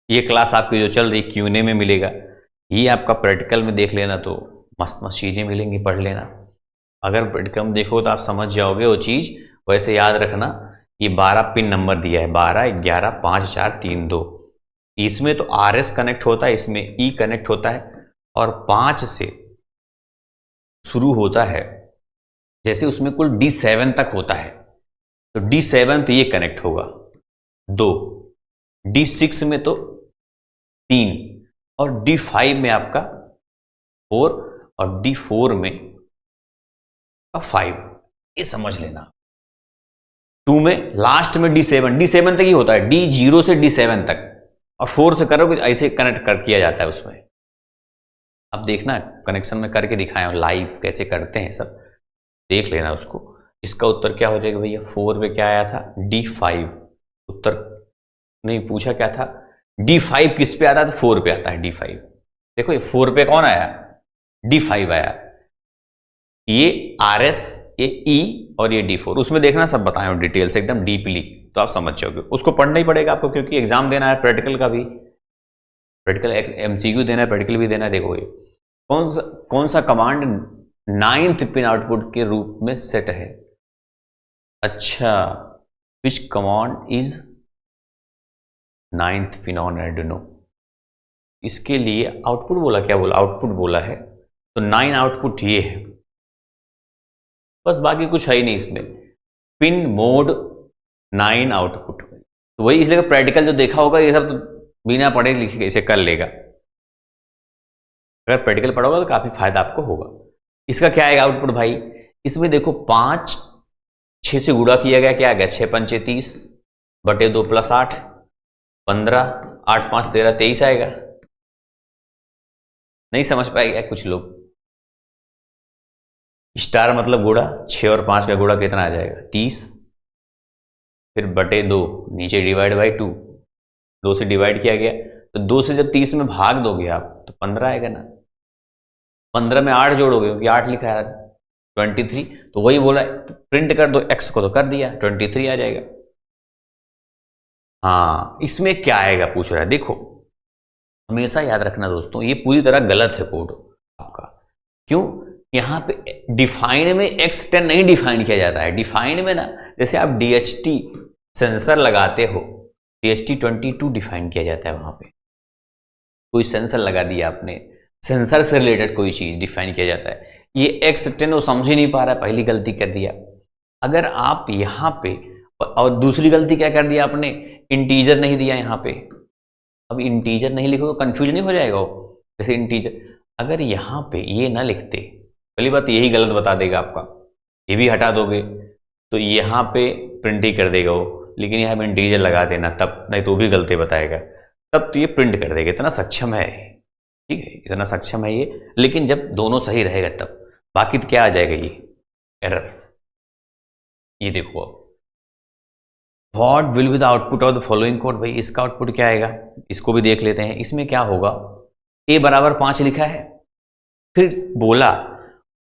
ये क्लास आपकी जो चल रही Q&A में मिलेगा। ये आपका प्रैक्टिकल में देख लेना तो मस्त मस्त चीज़ें मिलेंगी, पढ़ लेना। अगर प्रैक्टिकल में देखो तो आप समझ जाओगे वो चीज़। वैसे याद रखना, ये 12 पिन नंबर दिया है, 12 11 5 4 3 2, इसमें तो RS कनेक्ट होता है, इसमें E कनेक्ट होता है, और 5 से शुरू होता है, जैसे उसमें कुल D7 तक होता है, तो D7 तो ये कनेक्ट होगा 2, D6 में तो 3, और D5 में आपका 4, और D4 में 5, ये समझ लेना। 2 में लास्ट में D7 तक ही होता है, D0 से D7 तक, और 4 से करोगे ऐसे कनेक्ट कर किया जाता है उसमें। अब देखना कनेक्शन में करके दिखाया हूं लाइव कैसे करते हैं, सब देख लेना उसको। इसका उत्तर क्या हो जाएगा भैया, 4 में क्या आया था D5, उत्तर नहीं पूछा क्या था, D5 किस पे आता है? तो 4 पे आता है D5। देखो ये 4 पे कौन आया? D5 आया। ये RS, ये E और ये D4। उसमें देखना सब बताए हूं डिटेल से एकदम डीपली, तो आप समझ जाओगे। उसको पढ़ना ही पड़ेगा आपको, क्योंकि एग्जाम देना है, प्रैक्टिकल का भी, प्रैक्टिकल MCQ देना है, प्रैक्टिकल भी देना है। देखो ये कौन सा कमांड 9th पिन आउटपुट के रूप में सेट है? अच्छा, विच command is 9th pin on Arduino? इसके लिए आउटपुट बोला, क्या बोला? आउटपुट बोला है, तो 9 आउटपुट ये है, बस बाकी कुछ है ही नहीं इसमें। पिन मोड 9 आउटपुट, तो वही, इसलिए प्रैक्टिकल जो देखा होगा ये सब तो बिना पढ़े लिखे इसे कर लेगा। अगर प्रैक्टिकल पढ़ोगे तो काफी फायदा आपको होगा। इसका क्या आएगा आउटपुट भाई? इसमें देखो 5 6 से गुणा किया गया, क्या आ गया? 6 पंचे 30 बटे 2 प्लस 8 15, 8 5 13 23 आएगा। नहीं समझ पाएगा कुछ लोग। स्टार मतलब गुणा, 6 और 5 का गुणा कितना आ जाएगा? 30, फिर बटे 2, नीचे डिवाइड बाई 2, 2 से डिवाइड किया गया, तो 2 से जब 30 में भाग दोगे आप तो 15 आएगा ना। 15 में 8 जोड़ोगे, क्योंकि 8 लिखा है, 23। तो वही बोला प्रिंट कर दो x को, तो कर दिया, 23 आ जाएगा। हाँ, इसमें क्या आएगा पूछ रहा है। देखो हमेशा याद रखना दोस्तों, ये पूरी तरह गलत है कोड आपका। क्यों? यहां पे डिफाइन में x10 नहीं डिफाइन किया जाता है। डिफाइन में ना, जैसे आप DHT सेंसर लगाते हो, DHT22 डिफाइन किया जाता है। वहां पे कोई सेंसर लगा दिया आपने, सेंसर से रिलेटेड कोई चीज डिफाइन किया जाता है। ये x10 वो समझ ही नहीं पा रहा है, पहली गलती कर दिया। अगर आप यहां पे, और दूसरी गलती क्या कर दिया आपने? इंटीजर नहीं दिया यहां पे। अब इंटीजर नहीं लिखो तो कंफ्यूज नहीं हो जाएगा वो? जैसे इंटीजर, अगर यहां पे ये ना लिखते, पहली बात यही गलत बता देगा आपका, ये भी हटा दोगे तो यहां पे प्रिंट ही कर देगा वो, लेकिन यहां पे इंटीजर लगा देना तब, नहीं तो भी गलती बताएगा, तब तो ये प्रिंट कर देगा। इतना सक्षम है, ठीक है, इतना सक्षम है ये। लेकिन जब दोनों सही रहेगा तब, बाकी तो क्या आ जाएगा? ये एरर। ये देखो अब, what will be the output of the following code? भाई इसका आउटपुट क्या आएगा? इसको भी देख लेते हैं। इसमें क्या होगा? a बराबर 5 लिखा है, फिर बोला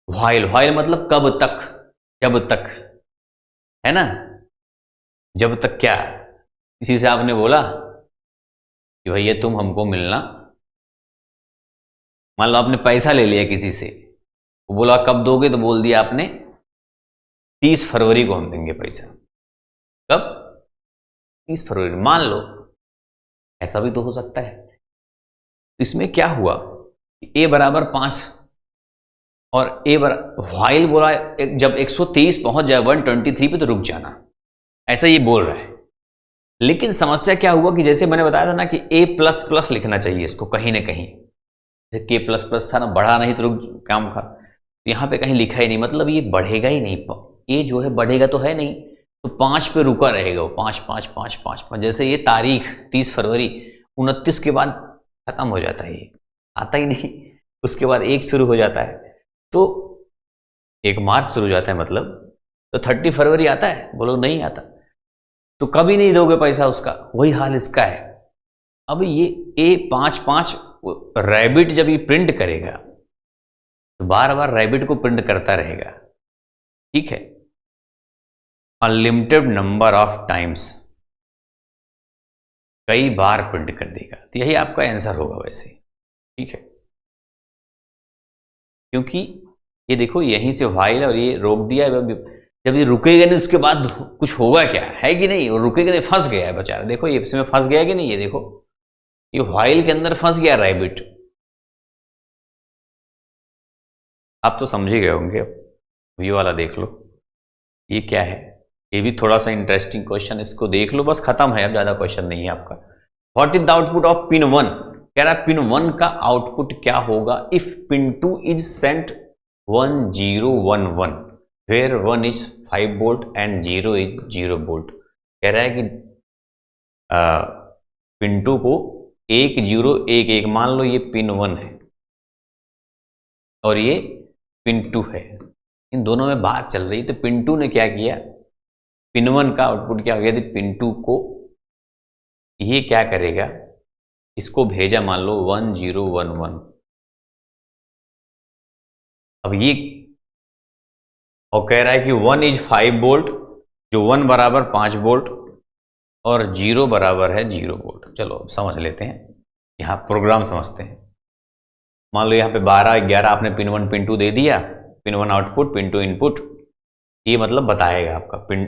व्हाइल। व्हाइल मतलब कब तक, जब तक, है ना? जब तक क्या? इसी से आपने बोला कि भैया तुम हमको मिलना, मान लो आपने पैसा ले लिया किसी से, वो बोला कब दोगे, तो बोल दिया आपने 30 फरवरी को हम देंगे पैसा। कब? 30 फरवरी, मान लो। ऐसा भी तो हो सकता है। तो इसमें क्या हुआ कि a बराबर 5 और a बराबर, व्हाइल बोला जब 123 पहुंच जाए 123 पे तो रुक जाना, ऐसा ये बोल रहा है। लेकिन समस्या क्या हुआ कि जैसे मैंने बताया था ना कि a++ लिखना चाहिए इसको कहीं ना कहीं, जैसे k++ था ना, बढ़ा नहीं तो रुक काम था, यहां पे कहीं लिखा ही नहीं, मतलब ये बढ़ेगा ही नहीं। ये जो है बढ़ेगा तो है नहीं, तो 5 पे रुका रहेगा वो, 5 5 5 5 5। जैसे ये तारीख 30 फरवरी, 29 के बाद खत्म हो जाता है, ये आता ही नहीं। उसके बाद 1 शुरू हो जाता है, तो 1 मार्च शुरू हो जाता है, मतलब तो 30 फरवरी आता है, बोलो नहीं आता, तो कभी नहीं दोगे पैसा उसका। वही हाल इसका है। अब ये A55 रैबिट जब ये प्रिंट करेगा तो बार बार रैबिट को प्रिंट करता रहेगा, ठीक है, अनलिमिटेड नंबर ऑफ टाइम्स, कई बार प्रिंट कर देगा। तो यही आपका आंसर होगा वैसे, ठीक है, क्योंकि ये देखो यहीं से व्हाइल और ये रोक दिया। जब ये रुकेगा नहीं उसके बाद कुछ होगा क्या, है कि नहीं? और रुकेगा नहीं, फंस गया है बेचारा। देखो ये इसमें फंस गया कि नहीं, ये देखो ये व्हाइल के अंदर फंस गया रैबिट। आप तो समझ ही गए होंगे। ये वाला देख लो, ये क्या है? ये भी थोड़ा सा इंटरेस्टिंग क्वेश्चन, इसको देख लो, बस खत्म है, अब ज्यादा क्वेश्चन नहीं है आपका। What is the output of pin 1? कह रहा है पिन 1 का आउटपुट क्या होगा if pin 2 is sent 1011 where 1 is 5 volt and 0 is 0 volt. कह रहा है कि पिन 2 को 1 0 1 1, मान लो ये पिन 1 है और ये पिन 2 है, इन दोनों में बात चल रही। तो पिन 2 ने क्या किया, पिन 1 का आउटपुट क्या हो गया? पिन 2 को ये क्या करेगा, इसको भेजा मान लो 1011। अब ये और कह रहा है कि 1 इज 5 वोल्ट, जो 1 बराबर 5 वोल्ट और 0 बराबर है 0 वोल्ट। चलो अब समझ लेते हैं, यहाँ प्रोग्राम समझते हैं। मान लो यहाँ पे 12 11 आपने पिन 1 पिन 2 दे दिया, पिन 1 आउटपुट पिन 2 इनपुट, ये मतलब बताएगा आपका पिन,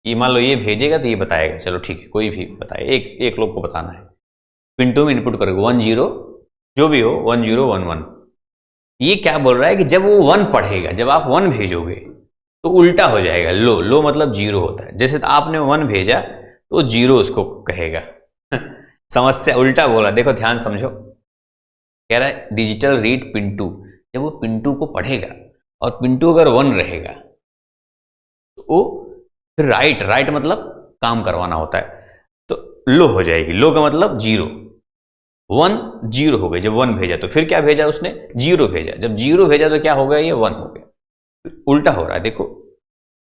ये मान लो ये भेजेगा तो ये बताएगा। चलो ठीक है, कोई भी बताए, एक लोग को बताना है। पिन 2 में इनपुट करोगे 1 0, जो भी हो 1 0 1 1। ये क्या बोल रहा है कि जब वो 1 पढ़ेगा, जब आप 1 भेजोगे तो उल्टा हो जाएगा। लो मतलब 0 होता है, जैसे आपने 1 भेजा तो 0 उसको कहेगा। समस्या उल्टा बोला, देखो ध्यान समझो। कह रहा है डिजिटल रीड पिन 2, जब वो पिन 2 को पढ़ेगा और पिन 2 अगर 1 रहेगा तो वो फिर राइट मतलब काम करवाना होता है, तो लो हो जाएगी। लो का मतलब 0, 1 0 हो गई। जब 1 भेजा तो फिर क्या भेजा उसने, 0 भेजा। जब 0 भेजा तो क्या हो गया, ये 1 हो गया। उल्टा हो रहा है, देखो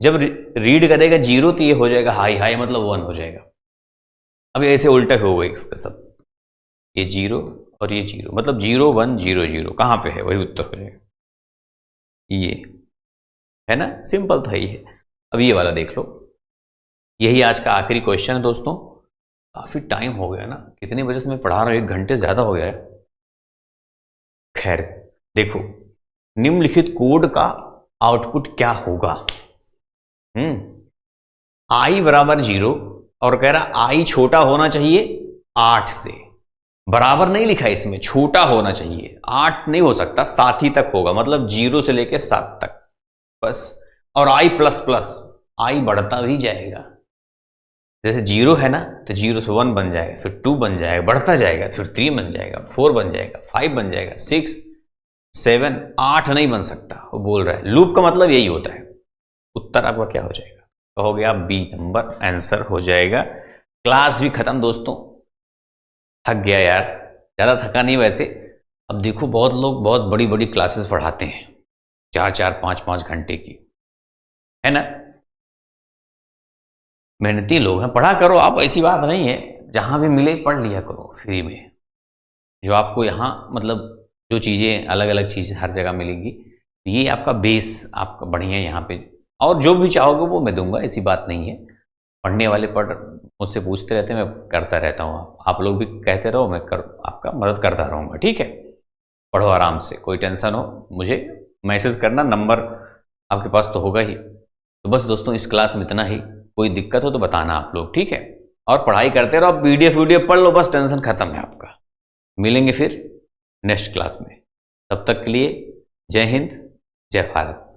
जब रीड करेगा 0 तो ये हो जाएगा हाई मतलब 1 हो जाएगा। अब ऐसे उल्टा हो गया इसका सब, ये 0 और ये 0 मतलब 0 1 0 0 कहां पे है, वही उत्तर हो जाएगा। ये है ना, सिंपल था ये। अब ये वाला देख लो, यही आज का आखिरी क्वेश्चन है दोस्तों। काफी टाइम हो गया ना, कितने बजे से मैं पढ़ा रहा हूं, 1 घंटे ज्यादा हो गया है। खैर देखो, निम्नलिखित कोड का आउटपुट क्या होगा। आई बराबर 0 और कह रहा आई छोटा होना चाहिए 8 से। बराबर नहीं लिखा इसमें, छोटा होना चाहिए, 8 नहीं हो सकता, 7 ही तक होगा, मतलब 0 से लेके 7 तक बस। और आई प्लस प्लस, आई बढ़ता भी जाएगा। जैसे 0 है ना तो 0 से 1 बन जाएगा, फिर 2 बन जाएगा, बढ़ता जाएगा, फिर 3 बन जाएगा, 4 बन जाएगा, 5 बन जाएगा, 6 7 8 नहीं बन सकता, वो बोल रहा है। लूप का मतलब यही होता है। उत्तर आपका क्या हो जाएगा, कहोगे आप बी नंबर आंसर हो जाएगा। क्लास भी खत्म दोस्तों, थक गया यार, ज़्यादा थका नहीं वैसे। अब देखो बहुत लोग बहुत बड़ी बड़ी क्लासेस पढ़ाते हैं, 4 5 5 घंटे की, है ना। मेहनती लोग हैं, पढ़ा करो आप, ऐसी बात नहीं है, जहां भी मिले पढ़ लिया करो फ्री में। जो आपको यहाँ मतलब जो चीज़ें अलग अलग चीज़ें हर जगह मिलेंगी, ये आपका बेस आपका बढ़िया है यहाँ पे। और जो भी चाहोगे वो मैं दूंगा, ऐसी बात नहीं है। पढ़ने वाले मुझसे पूछते रहते हैं, मैं करता रहता हूँ। आप लोग भी कहते रहो, मैं आपका मदद करता रहूँगा, ठीक है। पढ़ो आराम से, कोई टेंशन हो मुझे मैसेज करना, नंबर आपके पास तो होगा ही। तो बस दोस्तों इस क्लास में इतना ही, कोई दिक्कत हो तो बताना आप लोग, ठीक है। और पढ़ाई करते रहो, आप PDF पढ़ लो, बस टेंशन खत्म है आपका। मिलेंगे फिर नेक्स्ट क्लास में, तब तक के लिए जय हिंद जय भारत।